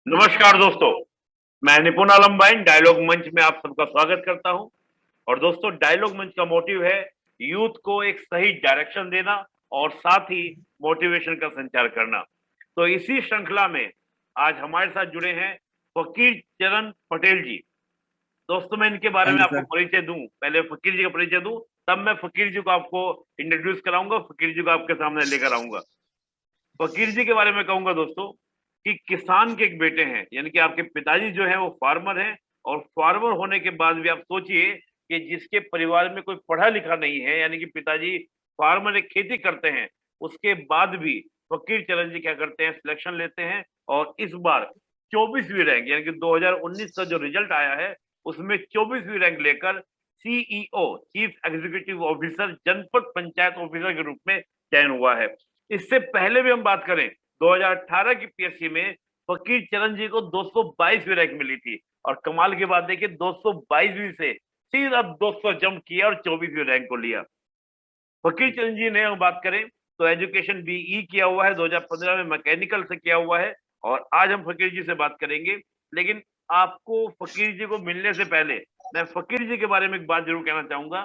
नमस्कार दोस्तों, मैं निपुण आलम बाइन डायलॉग मंच में आप सबका स्वागत करता हूं। और दोस्तों, डायलॉग मंच का मोटिव है यूथ को एक सही डायरेक्शन देना और साथ ही मोटिवेशन का संचार करना। तो इसी श्रृंखला में आज हमारे साथ जुड़े हैं फकीर चरण पटेल जी। दोस्तों, मैं इनके बारे थैंक में यू आपको सर। परिचय दूं, पहले फकीर जी का परिचय दूं, तब मैं फकीर जी को आपको इंट्रोड्यूस कराऊंगा, फकीर जी को आपके सामने लेकर आऊंगा। फकीर जी के बारे में कहूंगा दोस्तों कि किसान के एक बेटे हैं, यानी कि आपके पिताजी जो है वो फार्मर हैं। और फार्मर होने के बाद भी आप सोचिए कि जिसके परिवार में कोई पढ़ा लिखा नहीं है, यानी कि पिताजी फार्मर एक खेती करते हैं, उसके बाद भी फकीर चरण जी क्या करते हैं, सिलेक्शन लेते हैं। और इस बार 24वीं रैंक, यानी कि 2019 का जो रिजल्ट आया है उसमें 24वीं रैंक लेकर सीईओ, चीफ एग्जीक्यूटिव ऑफिसर, जनपद पंचायत ऑफिसर के रूप में चयन हुआ है। इससे पहले भी हम बात करें, 2018 की पीएससी में फकीर चरण जी को 222वीं रैंक मिली थी। और कमाल की बात देखिए, 222वीं से सीधा 200 जंप किया और 24वीं रैंक को लिया। फकीर चरण जी ने हम बात करें तो एजुकेशन बीई किया हुआ है, 2015 में मैकेनिकल से किया हुआ है। और आज हम फकीर जी से बात करेंगे। लेकिन आपको फकीर जी को मिलने से पहले मैं फकीर जी के बारे में एक बात जरूर कहना चाहूंगा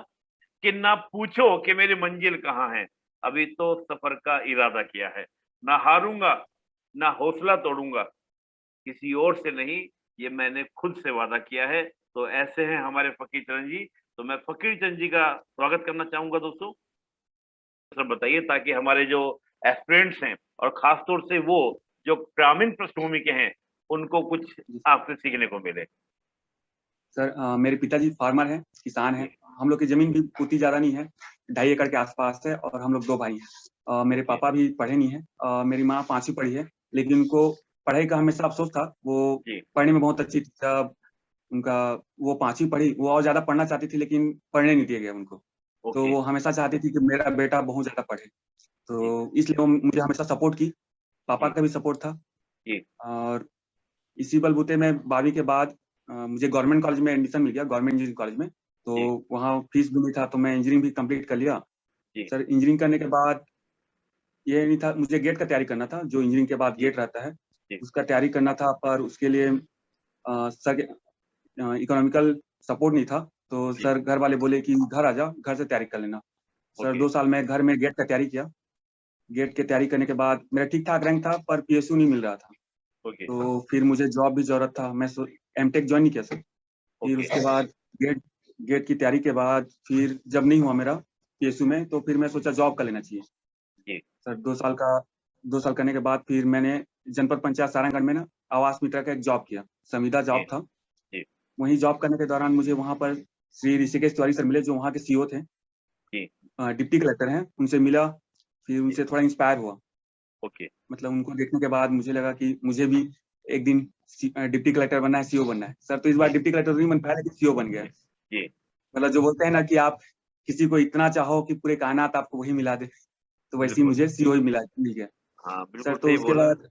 कि ना पूछो कि मेरी मंजिल कहाँ है, अभी तो सफर का इरादा किया है। ना हारूंगा, ना हौसला तोड़ूंगा, किसी और से नहीं, ये मैंने खुद से वादा किया है। तो ऐसे हैं हमारे फकीर चरण जी। तो मैं फकीर चरण जी का स्वागत करना चाहूंगा दोस्तों। सर बताइए, ताकि हमारे जो एस्पिरेंट्स हैं और खास तौर से वो जो ग्रामीण पृष्ठभूमि के हैं, उनको कुछ जी आपसे सीखने को मिले। सर, मेरे पिताजी फार्मर हैं, किसान हैं। जी। हम लोग की जमीन भी उतनी ज्यादा नहीं है, 2.5 एकड़ के आसपास है, और हम लोग 2 भाई हैं। मेरे जी। पापा भी पढ़े नहीं है। मेरी माँ 5वीं पढ़ी है, लेकिन उनको पढ़ाई का हमेशा अफसोस था। वो जी। पढ़ने में बहुत अच्छी थी तब उनका, वो 5वीं पढ़ी, वो और ज्यादा पढ़ना चाहती थी लेकिन पढ़ने नहीं दिया गया उनको। तो ओके। वो हमेशा चाहती थी कि मेरा बेटा बहुत ज्यादा पढ़े, जी। तो इसलिए वो मुझे हमेशा सपोर्ट की। पापा जी। का भी सपोर्ट था। जी। और इसी बलबूते में 12वीं के बाद मुझे गवर्नमेंट कॉलेज में एडमिशन मिल गया, गवर्नमेंट इंजीनियरिंग कॉलेज में। जी। तो वहाँ फीस भी नहीं था, तो मैं इंजीनियरिंग भी कंप्लीट कर लिया। जी। सर, इंजीनियरिंग करने के बाद ये नहीं था, मुझे गेट का तैयारी करना था, जो इंजीनियरिंग के बाद जी। गेट रहता है जी। उसका तैयारी करना था। पर उसके लिए सर इकोनॉमिकल सपोर्ट नहीं था। तो जी। सर घर वाले बोले कि घर आ जा, घर से तैयारी कर लेना। Sir okay. 2 साल में घर में गेट का तैयारी किया। गेट की तैयारी करने के बाद मेरा ठीक ठाक रैंक था, पर पीएसयू नहीं मिल रहा था। ओके। तो फिर मुझे जॉब भी जरूरत था, मैं एमटेक ज्वाइन नहीं किया सर। फिर ओके। उसके बाद गेट गेट की तैयारी के बाद फिर जब नहीं हुआ मेरा पीएसयू में, तो फिर मैं सोचा जॉब कर लेना चाहिए। जी। सर 2 साल करने के बाद फिर मैंने जनपद पंचायत सारंगगढ़ में ना आवास मित्र का एक जॉब किया, संविदा जी। जॉब था। जी। वहीं जॉब करने के दौरान मुझे वहाँ पर श्री ऋषिकेश तिवारी सर मिले, जो वहाँ के सीईओ थे, जी। डिप्टी कलेक्टर हैं, उनसे मिला। फिर जी। उनसे थोड़ा इंस्पायर हुआ। ओके। मतलब उनको देखने के बाद मुझे लगा कि मुझे भी एक दिन डिप्टी कलेक्टर बनना है, सीईओ बनना है। सर तो इस बार जी। डिप्टी कलेक्टर तो नहीं बन पाया, लेकिन सीईओ बन गया। जी। मतलब जो बोलते हैं ना कि आप किसी को इतना चाहो कि पूरे कायनात आपको वही मिला दे, तो वैसे ही बिल्कुल। मुझे सीईओ ही मिल गया। हाँ, सर बिल्कुल तो सही उसके बोल रहे हैं। बाद,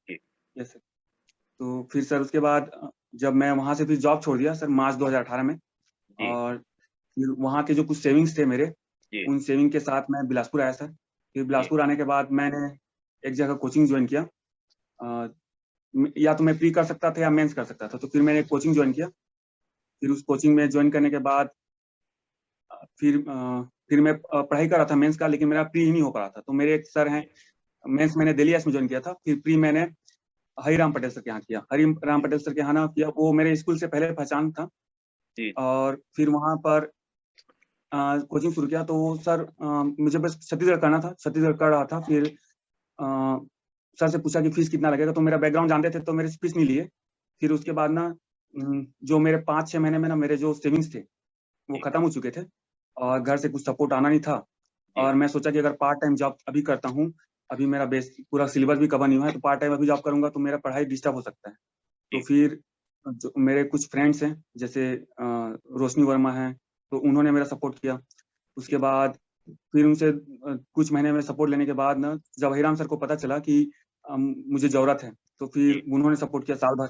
जी। यस सर, तो फिर सर उसके बाद जब मैं वहां से फिर जॉब छोड़ दिया सर मार्च 2018 में। जी। और फिर वहाँ के जो कुछ सेविंग्स थे मेरे, जी। उन सेविंग के साथ मैं बिलासपुर आया सर। फिर जी। बिलासपुर आने के बाद मैंने एक जगह कोचिंग ज्वाइन किया। अ, या तो मैं प्री कर सकता था या मेंस कर सकता था, तो फिर मैंने एक कोचिंग ज्वाइन किया। फिर उस कोचिंग में ज्वाइन करने के बाद फिर मैं पढ़ाई कर रहा था मेंस का, लेकिन मेरा प्री ही नहीं हो पा रहा था। तो मेरे एक सर हैं, जी। मेंस मैंने दिल्ली में ज्वाइन किया था, फिर प्री मैंने हरिराम पटेल सर के यहाँ किया। हरिराम जी। पटेल सर के यहाँ ना किया, वो मेरे स्कूल से पहले पहचान था। जी। और फिर वहाँ पर कोचिंग शुरू किया। तो वो सर, मुझे बस छत्तीसगढ़ करना था, छत्तीसगढ़ कर रहा था। फिर अ, सर से पूछा कि फीस कितना लगेगा, तो मेरा बैकग्राउंड जानते थे, तो मेरे से फीस नहीं लिए। फिर उसके जी। बाद ना जो मेरे 5-6 महीने में ना मेरे जो सेविंग्स थे वो जी। खत्म हो चुके थे, और घर से कुछ सपोर्ट आना नहीं था। जी। और मैं सोचा कि अगर पार्ट टाइम जॉब अभी करता हूँ, अभी मेरा बेस पूरा सिलेबस भी कवर नहीं हुआ है, तो पार्ट टाइम अभी जॉब करूंगा तो मेरा पढ़ाई डिस्टर्ब हो सकता है। तो जी। फिर जो मेरे कुछ फ्रेंड्स हैं, जैसे रोशनी वर्मा हैं, तो उन्होंने मेरा सपोर्ट किया। उसके जी। बाद फिर उनसे कुछ महीने में सपोर्ट लेने के बाद ना, जब हिराम सर को पता चला कि मुझे जरूरत है, तो फिर जी। उन्होंने सपोर्ट किया साल भर।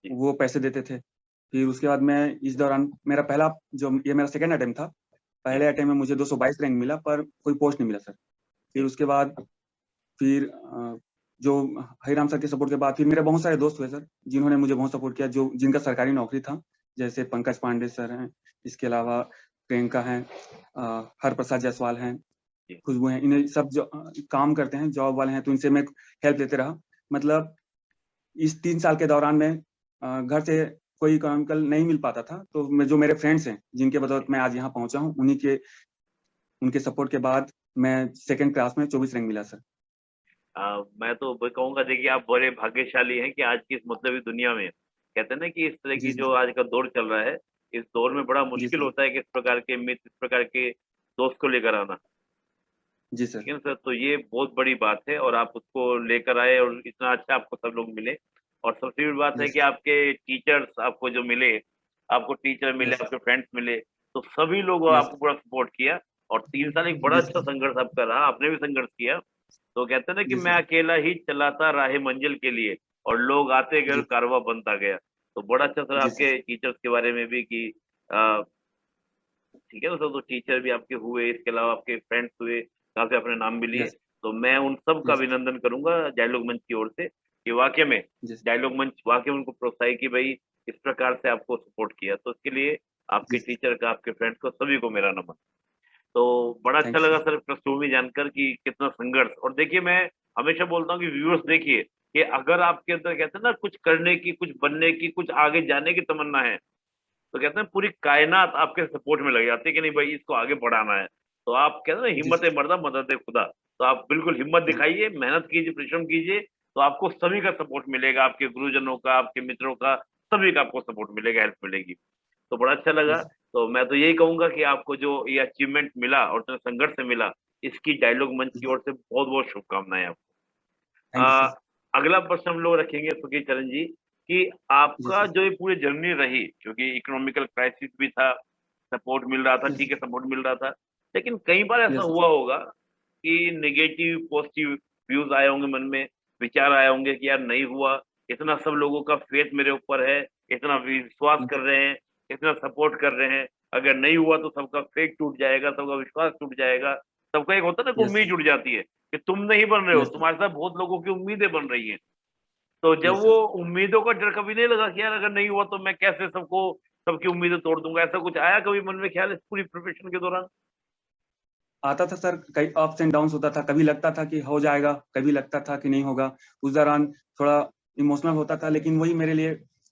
जी। वो पैसे देते थे। फिर उसके बाद मैं इस दौरान मेरा पहला जो ये मेरा सेकेंड अटेम्प्ट था। जी। पहले अटेम्प्ट में मुझे 222 रैंक मिला, पर कोई पोस्ट नहीं मिला सर। फिर जी। उसके बाद फिर जो हरिराम सर के सपोर्ट के बाद फिर मेरे बहुत सारे दोस्त हुए सर, जिन्होंने मुझे बहुत सपोर्ट किया, जो जिनका सरकारी नौकरी था, जैसे पंकज पांडे सर हैं, इसके अलावा प्रियंका हैं, हरप्रसाद जायसवाल हैं, जी। खुशबू हैं, इन्हें सब जो काम करते हैं, जॉब वाले हैं, तो इनसे मैं हेल्प लेते रहा। मतलब इस 3 साल के दौरान में घर से कोई इकोनॉमिकल नहीं मिल पाता था, तो जो मेरे फ्रेंड्स हैं, जिनके बदौलत मैं आज यहाँ पहुंचा हूँ, उनके सपोर्ट के बाद मैं सेकंड क्लास में 24 रैंक मिला सर। मैं तो कहूँगा, देखिए आप बड़े भाग्यशाली हैं कि आज की इस मतलबी दुनिया में, कहते हैं ना कि इस तरह जी की सर। जो आज का दौर चल रहा है, इस दौर में बड़ा जी मुश्किल सर। होता है कि इस प्रकार के मित्र, इस प्रकार के दोस्त को लेकर आना। जी ठीक सर। है ना सर? तो ये बहुत बड़ी बात है और आप उसको लेकर आए और इतना अच्छा आपको सब लोग मिले। और सबसे बड़ी बात है यस कि आपके टीचर्स आपको जो मिले, आपको टीचर मिले, यस आपके फ्रेंड्स मिले, तो सभी लोगों यस आपको पूरा सपोर्ट किया और 3 साल एक बड़ा जी अच्छा सर। संघर्ष आपका रहा, आपने भी संघर्ष किया। तो कहते हैं ना कि जी मैं सर। अकेला ही चलाता राहे मंजिल के लिए और लोग आते गए और जी कारवां बनता गया। तो बड़ा अच्छा सर जी सर। आपके टीचर्स के बारे में भी कि अ, ठीक है ना सर, तो टीचर भी आपके हुए, इसके अलावा आपके फ्रेंड्स हुए, जहाँ से आपने नाम भी लिए। यस तो मैं उन सब का यस अभिनंदन करूँगा डायलॉग मंच की ओर से कि वाक़ई में यस डायलॉग मंच वाक़ई उनको प्रोत्साहित कि भई इस प्रकार से आपको सपोर्ट किया। तो उसके लिए आपके जी टीचर का, आपके फ्रेंड्स को, सभी को मेरा नमन। तो बड़ा थैंक अच्छा यू लगा सर। सर पृष्ठभूमि जानकर कि कितना संघर्ष। और देखिए मैं हमेशा बोलता हूँ कि व्यूअर्स देखिए कि अगर आपके अंदर कहते हैं ना कुछ करने की, कुछ बनने की, कुछ आगे जाने की तमन्ना है, तो कहते हैं पूरी कायनात आपके सपोर्ट में लग जाती है कि नहीं भाई इसको आगे बढ़ाना है। तो आप कहते हैं ना जी हिम्मत सर। मर्दा मदद खुदा। तो आप बिल्कुल हिम्मत जी दिखाइए, मेहनत कीजिए, परिश्रम कीजिए, तो आपको सभी का सपोर्ट मिलेगा, आपके गुरुजनों का, आपके मित्रों का, सभी का आपको सपोर्ट मिलेगा, हेल्प मिलेगी। तो बड़ा अच्छा जी लगा। सर। तो मैं तो यही कहूँगा कि आपको जो ये अचीवमेंट मिला और जो संघर्ष से मिला, इसकी डायलॉग मंच की ओर से बहुत-बहुत शुभकामनाएँ आपको। Thank you sir. अगला प्रश्न हम लोग रखेंगे फकीर चरण जी कि जी आपका सर। जो ये पूरी जर्नी रही, क्योंकि इकोनॉमिकल क्राइसिस भी था, सपोर्ट मिल रहा था, यस ठीक है सपोर्ट मिल रहा था, लेकिन कई बार ऐसा यस हुआ होगा कि नेगेटिव, पॉजिटिव व्यूज़ आए होंगे मन में, विचार आए होंगे कि यार नहीं हुआ, इतना सब लोगों का फेथ मेरे ऊपर है, इतना विश्वास कर रहे हैं, इतना सपोर्ट कर रहे हैं, अगर नहीं हुआ तो सबका फेथ टूट जाएगा, सबका विश्वास टूट जाएगा, सबका एक होता है ना कि यस उम्मीद सर। जुट जाती है कि तुम नहीं बन रहे हो, यस सर। तुम्हारे साथ बहुत लोगों की उम्मीदें बन रही हैं। तो जब यस वो सर। उम्मीदों का डर कभी नहीं लगा कि यार अगर नहीं हुआ तो मैं कैसे सबकी उम्मीदें तोड़ दूँगा? ऐसा कुछ आया कभी मन में ख़्याल इस पूरी प्रिपरेशन के दौरान? आता था सर, कई अप्स एंड डाउन्स होता था, कभी लगता था कि हो जाएगा, कभी लगता था कि नहीं होगा। उस दौरान थोड़ा इमोशनल होता था, लेकिन वही मेरे लिए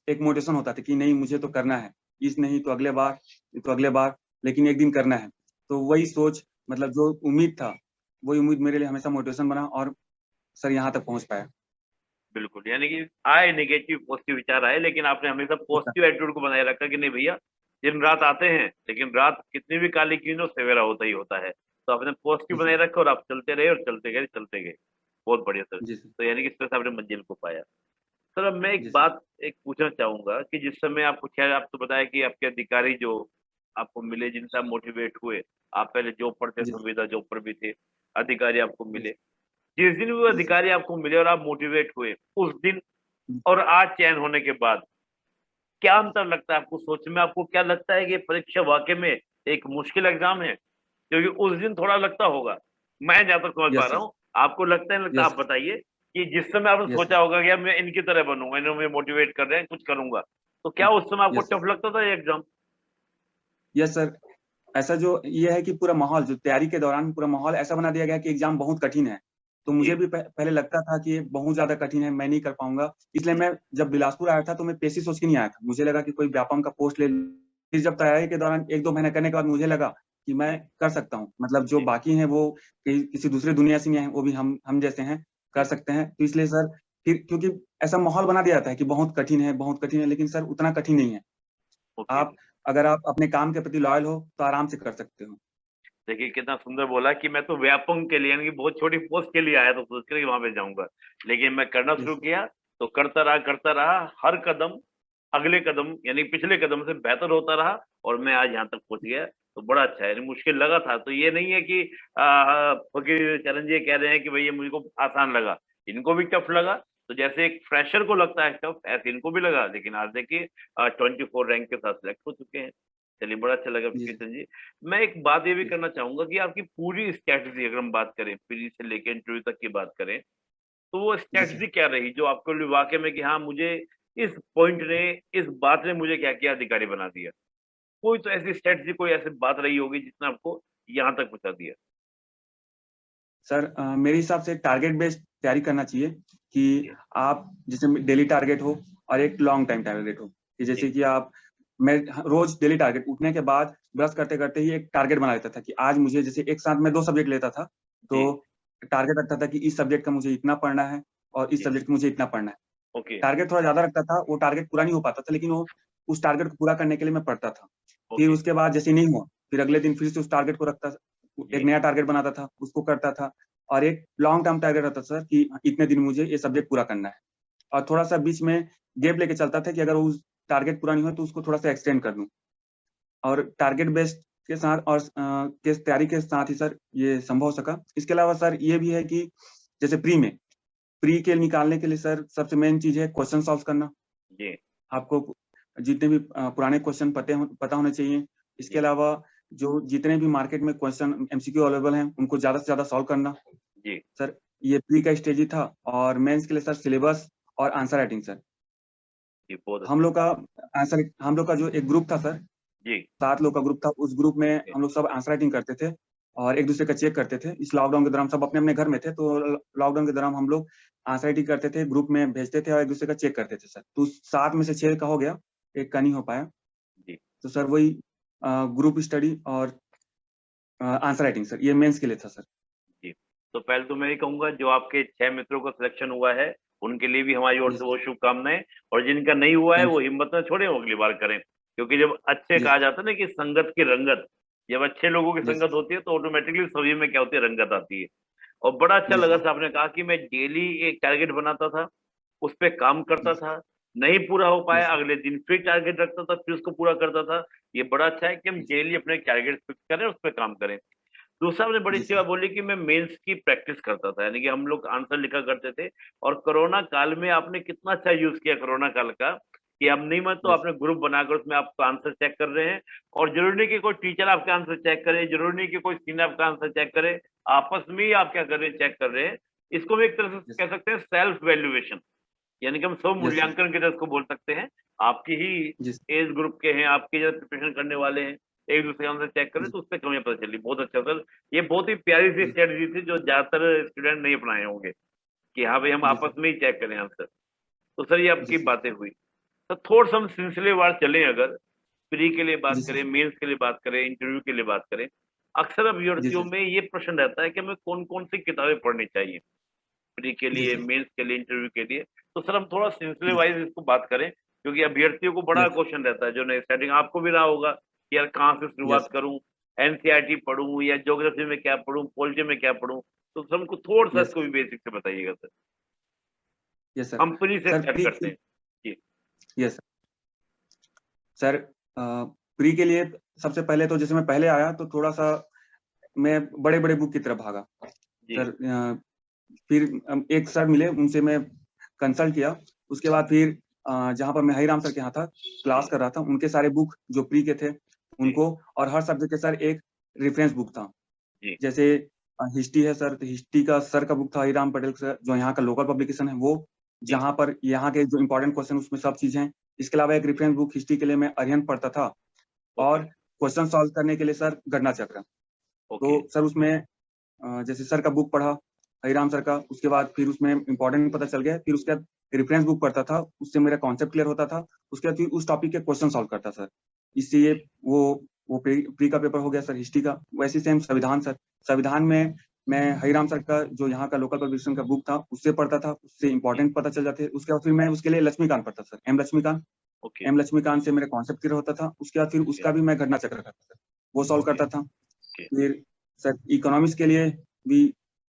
एक मोटिवेशन होता था कि नहीं मुझे तो करना है। इस नहीं तो अगले बार, तो अगले बार, लेकिन एक दिन करना है। तो वही सोच, मतलब जो उम्मीद था, वही उम्मीद मेरे लिए हमेशा मोटिवेशन बना और सर यहाँ तक पहुँच पाया। बिल्कुल, यानी कि आए नेगेटिव, पॉज़िटिव विचार आए, लेकिन आपने हमेशा पॉज़िटिव एटीट्यूड को बनाए रखा कि नहीं भैया, दिन-रात आते हैं, लेकिन रात कितनी भी काली क्यों ना हो, सवेरा होता ही होता है। तो आपने पॉज़िटिव जी बनाए सर। रखा और आप चलते रहे और चलते गए, चलते गए। बहुत बढ़िया सर। जी सर। तो यानी कि इस तरह से आपने मंज़िल को पाया। सर अब मैं एक जी सर। बात पूछना चाहूँगा कि जिस समय आपको ख़ैर आप तो बताया कि आपके अधिकारी जो आपको मिले, जिनसे आप मोटिवेट हुए, आप पहले जॉब पर थे, जी सर। संविदा जॉब पर भी थे, अधिकारी आपको जी मिले। सर। जिस दिन वो जी सर। अधिकारी आपको मिले और आप मोटिवेट हुए, उस दिन जी और आज चयन होने के बाद, क्या अंतर लगता है आपको सोच में? आपको क्या लगता है कि ये परीक्षा वाक़ई में एक मुश्किल एग्ज़ाम है? क्योंकि उस दिन थोड़ा लगता होगा, मैं जहाँ तक समझ पा यस रहा सर। हूँ, आपको लगता है नहीं लगता? यस आप सर। बताइए कि जिस समय आपने यस सोचा सर। होगा कि अब मैं इनकी तरह बनूँगा, इन्होंने मुझे मोटिवेट कर रहे हैं, कुछ करूँगा। तो क्या उस समय आपको यस सर। टफ लगता था ये एग्ज़ाम? Yes sir. ऐसा जो ये है कि पूरा माहौल जो तैयारी के दौरान पूरा माहौल ऐसा बना दिया गया कि एग्ज़ाम बहुत कठिन है। तो मुझे जी, भी पहले लगता था कि ये बहुत ज़्यादा कठिन है, मैं नहीं कर पाऊँगा। इसलिए मैं जब बिलासपुर आया था तो मैं पेशी सोच के नहीं आया था। मुझे लगा कि कोई व्यापम का पोस्ट ले लूँ। फिर जब तैयारी के दौरान 1-2 महीने करने के बाद मुझे लगा कि मैं जी, कर सकता हूँ। मतलब जो जी, बाकी हैं वो किसी दूसरे दुनिया से नहीं आए हैं, वो भी हम जैसे हैं, कर जी। सकते हैं। तो इसलिए सर फिर क्योंकि ऐसा माहौल बना दिया जाता है कि बहुत कठिन है, लेकिन सर उतना कठिन नहीं है। ओके। अगर आप अपने काम के प्रति लॉयल हो, तो आराम से कर सकते हो। देखिए, कितना सुंदर बोला कि मैं तो व्यापम के लिए यानी कि बहुत छोटी पोस्ट के लिए आया था सोच कर कि वहाँ पे जाऊँगा। लेकिन मैं करना शुरू यस, किया, तो करता रहा, हर कदम, अगले कदम यानी पिछले कदम से बेहतर होता रहा और मैं आज यहाँ तक पहुँच गया। तो बड़ा अच्छा है, यानी मुश्किल लगा था, तो ये नहीं है कि फकीर चरण जी ये कह रहे हैं कि भई ये मुझको आसान लगा। इनको भी टफ लगा, तो जैसे एक फ्रेशर को लगता है टफ, ऐसे इनको भी लगा। लेकिन आज देखिए 24 रैंक के साथ सिलेक्ट हो चुके हैं। चलिए, बड़ा अच्छा लगा जी फकीर सर। चरण जी। मैं एक बात ये भी जी, करना चाहूँगा कि आपकी पूरी स्ट्रैटेजी अगर हम बात करें, प्री से लेके इंटरव्यू तक की बात करें, तो वो जी सर। स्ट्रेटजी क्या रही जो आपको लिए वाकई में कि हाँ मुझे इस पॉइंट ने, इस बात ने मुझे क्या किया, अधिकारी बना दिया? कोई तो ऐसी स्ट्रेटजी, कोई ऐसी बात रही होगी जिसने आपको यहाँ तक पहुँचा दिया? सर मेरे हिसाब से टारगेट बेस्ड तैयारी करना चाहिए कि जी, आप जैसे डेली टारगेट हो और एक लॉन्ग टाइम टारगेट हो कि जैसे जी, कि आप मैं रोज डेली टारगेट उठने के बाद ब्रश करते करते ही एक टारगेट बना लेता था कि आज मुझे जैसे एक साथ में 2 सब्जेक्ट लेता था, तो जी, टारगेट रखता था कि इस सब्जेक्ट का मुझे इतना पढ़ना है और इस जी, सब्जेक्ट का मुझे इतना पढ़ना है। ओके, टारगेट थोड़ा ज़्यादा रखता था, वो टारगेट पूरा नहीं हो पाता था, लेकिन वो उस टारगेट को पूरा करने के लिए मैं पढ़ता था। फिर ओके, उसके बाद जैसे नहीं हुआ, फिर अगले दिन फिर से उस टारगेट को रखता एक जी, नया टारगेट बनाता था, उसको करता था और एक लॉन्ग टर्म टारगेट रहता था सर कि इतने दिन मुझे ये सब्जेक्ट पूरा करना है और थोड़ा-सा बीच में गैप लेके चलता था कि अगर उस टारगेट पूरा नहीं हुआ तो उसको थोड़ा-सा एक्सटेंड कर दूँ। और टारगेट बेस्ड के साथ और के तैयारी के साथ ही सर ये संभव हो सका। इसके अलावा सर ये भी है कि जैसे प्री के निकालने के लिए सर सबसे मेन चीज़ है क्वेश्चन सॉल्व करना। जी, आपको जितने भी पुराने क्वेश्चन पता होने चाहिए। इसके जी, अलावा जो जितने भी मार्केट में क्वेश्चन एमसीक्यू अवेलेबल हैं, उनको ज़्यादा से ज़्यादा सॉल्व करना। जी, सर ये प्री का स्टेज ही था और मेंस के लिए सर सिलेबस और आंसर राइटिंग सर। जी, बहुत हम अच्छा। लोग का हम लोग का जो एक ग्रुप था सर, जी, 7 लोग का ग्रुप था, उस ग्रुप में ओके, हम लोग सब आंसर राइटिंग करते थे और एक-दूसरे का चेक करते थे। इस लॉकडाउन के दौरान सब अपने-अपने घर में थे, तो लॉकडाउन के दौरान हम लोग आंसर राइटिंग करते थे, ग्रुप में भेजते थे और एक-दूसरे का चेक करते थे सर। तो 7 में से 6 का हो गया, 1 का नहीं हो पाया। जी, तो सर वही ग्रुप स्टडी और आंसर राइटिंग सर, ये मेंस के लिए था सर। जी। तो पहले तो मैं ये कहूँगा जो आपके 6 मित्रों का सिलेक्शन हुआ है, उनके लिए भी हमारी ओर जी से सर, वो शुभकामनाएँ, और जिनका नहीं हुआ है थैंक वो यू। हिम्मत ना छोड़ें, वो अगली बार करें। क्योंकि जब अच्छे जी कहा सर, जाता है ना कि संगत की रंगत, जब अच्छे लोगों की जी संगत सर, होती है तो ऑटोमैटिकली सभी में क्या होती है, रंगत आती है। और बड़ा अच्छा जी लगा सर, सर आपने कहा कि मैं डेली एक टारगेट बनाता था, उस पे काम जी करता सर, था, नहीं पूरा हो जी पाया सर, अगले दिन फिर टारगेट रखता था, फिर उसको पूरा करता था। ये बड़ा अच्छा है कि हम जी सर, डेली अपने टारगेट फिक्स करें, उस पे काम करें। दूसरा आपने बड़ी जी अच्छी सर, बात बोली कि मैं मेंस की प्रैक्टिस करता था, यानी कि हम लोग आंसर लिखा करते थे। और कोरोना काल में आपने कितना अच्छा यूज़ किया कोरोना काल का, कि अब नहीं मत तो जी आपने ग्रुप बनाकर उसमें आप आंसर चेक कर रहे हैं, और ज़रूरी नहीं कि कोई टीचर आपके आंसर चेक करे, ज़रूरी नहीं कि कोई सीनियर आपका आंसर चेक करे, आपस में ही आप क्या कर रहे हैं, चेक कर रहे हैं। इसको भी एक तरह से सर, कह सकते हैं सेल्फ वैल्यूएशन, यानी कि हम स्व यस सर, मूल्यांकन की तरह इसको बोल सकते हैं। आपकी ही जी सर, एज ग्रुप के हैं, आपकी जो प्रिपरेशन करने वाले हैं, एक-दूसरे के आंसर चेक करें जी, तो उससे कमियाँ पता चली। बहुत अच्छा सर, ये बहुत ही प्यारी सी जी, स्ट्रैटेजी थी जो ज़्यादातर स्टूडेंट नहीं अपनाए होंगे, कि हाँ भाई हम जी आपस सर, में ही चेक करें आंसर। तो सर ये जी आपकी सर, बातें हुई। तो थोड़ा-सा हम सिलसिलेवार चलें अगर, प्री के लिए जी बात सर, करें, मेंस के लिए बात करें, इंटरव्यू के लिए बात करें। अक्सर जी अभ्यर्थियों सर, में ये प्रश्न रहता है कि हमें कौन-कौन सी किताबें पढ़नी चाहिए? प्री के जी लिए, सर, मेंस के लिए, इंटरव्यू के लिए। तो सर हम थोड़ा सिलसिले जी वाइज़ इसको बात करें, क्योंकि अभ्यर्थियों को बड़ा यस सर, क्वेश्चन रहता है जो नए स्टार्टिंग आपको भी रहा होगा कि यार कहाँ से यस शुरुआत करूँ? एनसीईआरटी पढ़ूँ या ज्योग्राफी में क्या पढ़ूँ, पॉलिटी में क्या पढ़ूँ? तो सर हमको थोड़ा-सा यस इसको भी बेसिक से बताइएगा सर। यस सर, हम प्री से सर स्टार्ट प्री करते की हैं। जी, यस सर प्री के लिए सबसे पहले तो जैसे मैं पहले आया तो थोड़ा-सा मैं बड़े-बड़े बुक की तरफ भागा। जी, सर फिर एक सर मिले, उनसे मैं कंसल्ट किया। उसके बाद फिर जहाँ पर मैं हरिराम सर के यहाँ था, क्लास जी, कर रहा था, उनके सारे बुक जो प्री के थे, जी, उनको और हर सब्जेक्ट के सर एक रेफरेंस बुक था। जी, जैसे हिस्ट्री है सर, तो हिस्ट्री का सर का बुक था हरिराम पटेल सर, जो यहाँ का लोकल पब्लिकेशन है वो, जी, जहाँ पर यहाँ के जो इम्पोर्टेंट क्वेश्चन उसमें सब चीज़ हैं। इसके अलावा एक रेफरेंस बुक हिस्ट्री के लिए मैं अरिहंत पढ़ता था ओके, और क्वेश्चन सॉल्व करने के लिए सर गणना चक्र। ओके, तो सर उसमें जैसे सर का बुक पढ़ा, हरिराम सर का, उसके बाद फिर उसमें इम्पोर्टेंट पता चल गया, फिर उसके बाद रेफरेंस बुक पढ़ता था, उससे मेरा कॉन्सेप्ट क्लियर होता था, उसके बाद फिर उस टॉपिक के क्वेश्चन सॉल्व करता सर। इससे ये वो प्री का पेपर हो गया सर हिस्ट्री का, वैसे ही सेम संविधान सर। संविधान में मैं हरिराम सर का जो यहाँ का लोकल पब्लिकेशन का बुक था, उससे पढ़ता था, उससे जी, इम्पोर्टेंट पता चल जाते, उसके बाद फिर मैं उसके लिए लक्ष्मीकांत पढ़ता सर, ओके, एम लक्ष्मीकांत से मेरा कॉन्सेप्ट क्लियर होता था, उसके बाद फिर ओके, उसका भी मैं घटना चक्र करता था, वो सॉल्व ओके, करता था। ओके, फिर सर इकोनॉमिक्स के लिए भी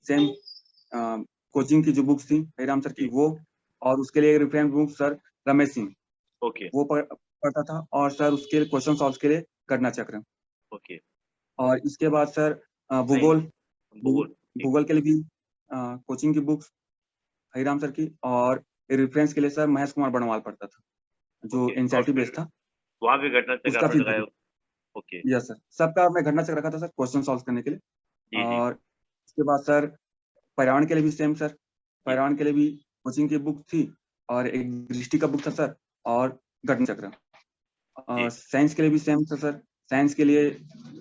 सेम कोचिंग की जो बुक्स थी हरिराम सर की जी, वो, और उसके लिए reference book sir Ramesh Singh, okay, वो पढ़ता था, और सर उसके क्वेश्चन सॉल्व के लिए घटना चक्र। ओके, और इसके बाद सर नहीं, भूगोल भूगोल, ठीक, भूगोल के लिए भी कोचिंग की बुक्स हरिराम सर की, और रेफरेंस के लिए सर महेश कुमार बड़वाल पढ़ता था, जो okay, NCERT not based very, था, वहाँ पे घटना चक्र उसका आपने फिर लगाया हो। ओके, यस सर, सबका मैं घटना चक्र रखा था सर क्वेश्चन सॉल्व करने के लिए। जी, जी, और उसके बाद सर पर्यावरण के लिए भी सेम सर, पर्यावरण के लिए भी कोचिंग की बुक थी और एक दृष्टि का बुक था सर और घटना चक्र। जी। साइंस के लिए भी सेम था सर, साइंस के लिए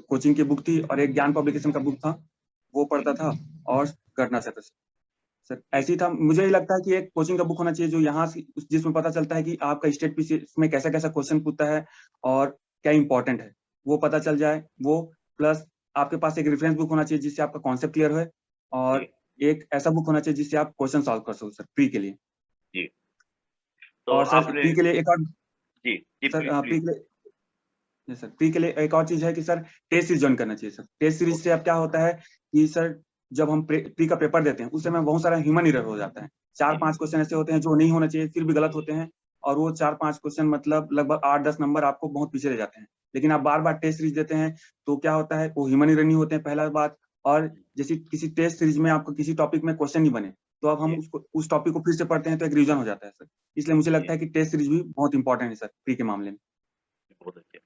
कोचिंग की बुक थी और एक ज्ञान पब्लिकेशन का बुक था, वो पढ़ता था और घटना चक्र सर ऐसे ही था। मुझे ये लगता है कि एक कोचिंग का बुक होना चाहिए जो यहाँ से जिसमें पता चलता है कि आपका स्टेट पीसीएस में कैसा कैसा क्वेश्चन पूछता है और क्या इंपॉर्टेंट है वो पता चल जाए। वो प्लस आपके पास एक रेफरेंस बुक होना चाहिए जिससे आपका कॉन्सेप्ट क्लियर हो और एक ऐसा बुक होना चाहिए जिससे आप क्वेश्चन सॉल्व कर सको सर प्री के लिए। जी। तो और सर आपने प्री के लिए एक और जी, जी, सर प्लीज। प्री के लिए सर प्री के लिए एक और चीज है कि सर टेस्ट सीरीज ज्वाइन करना चाहिए सर। टेस्ट सीरीज से अब क्या होता है कि सर जब हम प्री का पेपर देते हैं उस समय बहुत सारा ह्यूमन एरर हो जाता है। 4-5 क्वेश्चन ऐसे होते हैं जो नहीं होना चाहिए फिर भी गलत होते हैं और वो 4-5 क्वेश्चन मतलब लगभग 8-10 नंबर आपको बहुत पीछे रह जाते हैं। लेकिन आप बार बार टेस्ट सीरीज देते हैं तो क्या होता है वो ह्यूमन एरर नहीं होते हैं पहला बात। और जैसे किसी टेस्ट सीरीज में आपको किसी टॉपिक में क्वेश्चन नहीं बने तो अब हम उसको उस टॉपिक को फिर से पढ़ते हैं तो एक रिवीजन हो जाता है सर। इसलिए मुझे लगता है कि टेस्ट सीरीज भी बहुत इंपॉर्टेंट है सर प्री के मामले में। बहुत अच्छे।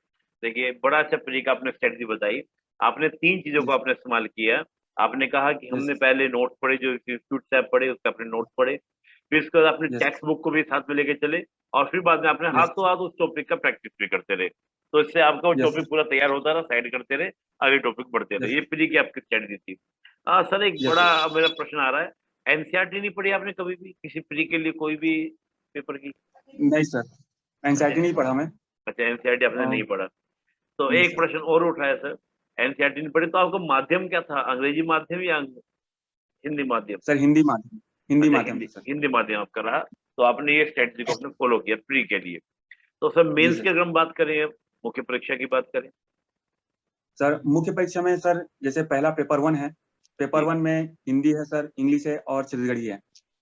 देखिए, बड़ा अच्छा प्री का आपने स्ट्रेटजी बताई। आपने 3 चीज़ों को आपने इस्तेमाल किया। आपने कहा कि हमने पहले नोट्स पढ़े, जो इंस्टीट्यूट से आप पढ़े, उसके अपने नोट्स पढ़े। फिर उसके बाद अपने टेक्स्ट बुक को भी साथ में लेके चले और फिर बाद में आपने हाथों-हाथ उस टॉपिक का प्रैक्टिस भी करते रहे। तो इससे आपका वो टॉपिक पूरा तैयार होता रहा, साइड करते रहे, आगे टॉपिक बढ़ते रहे। ये प्री की आपकी स्ट्रेटजी थी। सर, एक बड़ा मेरा प्रश्न आ रहा है, एनसीईआरटी नहीं पढ़ी आपने कभी भी? किसी प्री के लिए कोई भी पेपर की? नहीं सर, एनसीईआरटी नहीं पढ़ा मैं। अच्छा, एनसीईआरटी आपने नहीं पढ़ा। तो नहीं एक सर। प्रश्न और उठाया सर, एनसीईआरटी नहीं पढ़ी तो आपका माध्यम क्या था? अंग्रेजी माध्यम या हिंदी माध्यम? सर हिंदी माध्यम, हिंदी अच्छा, माध्यम हिंदी था सर। हिंदी माध्यम आपका रहा। तो आपने ये स्ट्रेटजी को आपने फॉलो किया प्री के लिए। तो सर जी मेंस सर। की अगर हम बात करें, मुख्य परीक्षा की बात करें। सर मुख्य परीक्षा में सर जैसे पहला पेपर 1 है। पेपर जी, 1 में हिंदी है सर, इंग्लिश है और छत्तीसगढ़ी है।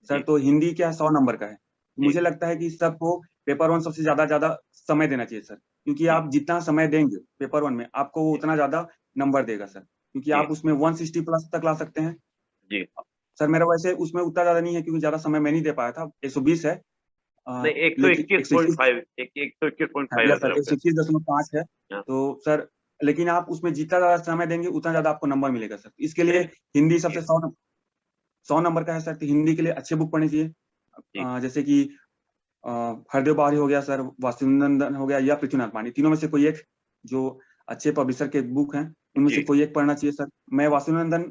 सर जी, तो हिंदी क्या 100 नंबर का है। जी, मुझे लगता है कि सबको पेपर 1 सबसे ज्यादा समय देना चाहिए सर, क्योंकि जी, आप जितना समय देंगे पेपर 1 में आपको वो जी, उतना ज्यादा नंबर देगा सर, क्योंकि जी, आप उसमें 160 प्लस तक ला सकते हैं। जी। सर मेरा वैसे उसमें उतना ज्यादा नहीं है क्योंकि ज्यादा समय मैं नहीं दे पाया था, 120 है। नहीं, लेकिन 121, 121.5, 121.5 या है सर सर आपका। 121.5 है। हाँ, तो सर लेकिन आप उसमें जितना ज्यादा समय देंगे उतना ज्यादा आपको नंबर मिलेगा सर। इसके लिए नहीं, हिंदी जी, सबसे 100 नंबर का है सर। तो हिंदी के लिए अच्छे बुक पढ़नी चाहिए। जी, जैसे कि अ, हरदेव बारी हो गया सर, वासुनंदन हो गया या पृथ्वीनाथ पांडे, तीनों में से कोई एक जो अच्छे पब्लिशर के बुक हैं उनमें से जी, कोई एक पढ़ना चाहिए सर। मैं वासुनंदन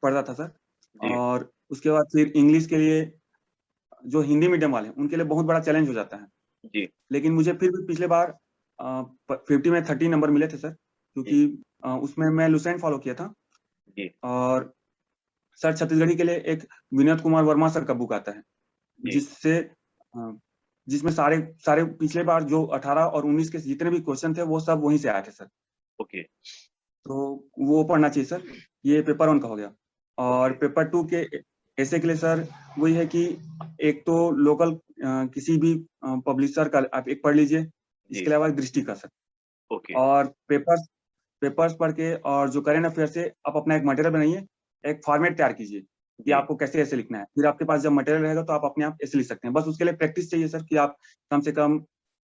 पढ़ता था सर। जी, और उसके बाद फिर इंग्लिश के लिए जो हिंदी मीडियम वाले हैं उनके लिए बहुत बड़ा चैलेंज हो जाता है। जी, लेकिन मुझे फिर भी पिछले बार 50 में 30 नंबर मिले थे सर, जी, क्योंकि उसमें मैं लुसेंट फॉलो किया था। जी, और सर छत्तीसगढ़ी के लिए एक विनोद कुमार वर्मा सर का बुक आता है, जी, जिससे जिसमें सारे सारे पिछले बार जो 18 और 19 के जितने भी क्वेश्चन थे वो सब वहीं से आए थे सर। ओके, तो वो पढ़ना चाहिए सर। ये पेपर 1 का हो गया। और ओके, पेपर 2 के ऐसे के लिए सर वही है कि एक तो लोकल किसी भी पब्लिशर का आप एक पढ़ लीजिए। जी, इसके अलावा दृष्टि का सर। ओके, और पेपर्स पेपर्स पढ़ के और जो करेंट अफेयर से आप अपना एक मटेरियल बनाइए, एक फॉर्मेट तैयार कीजिए कि जी, आपको कैसे ऐसे लिखना है। फिर आपके पास जब मटेरियल रहेगा तो आप अपने आप ऐसे लिख सकते हैं। बस उसके लिए प्रैक्टिस चाहिए सर कि आप कम से कम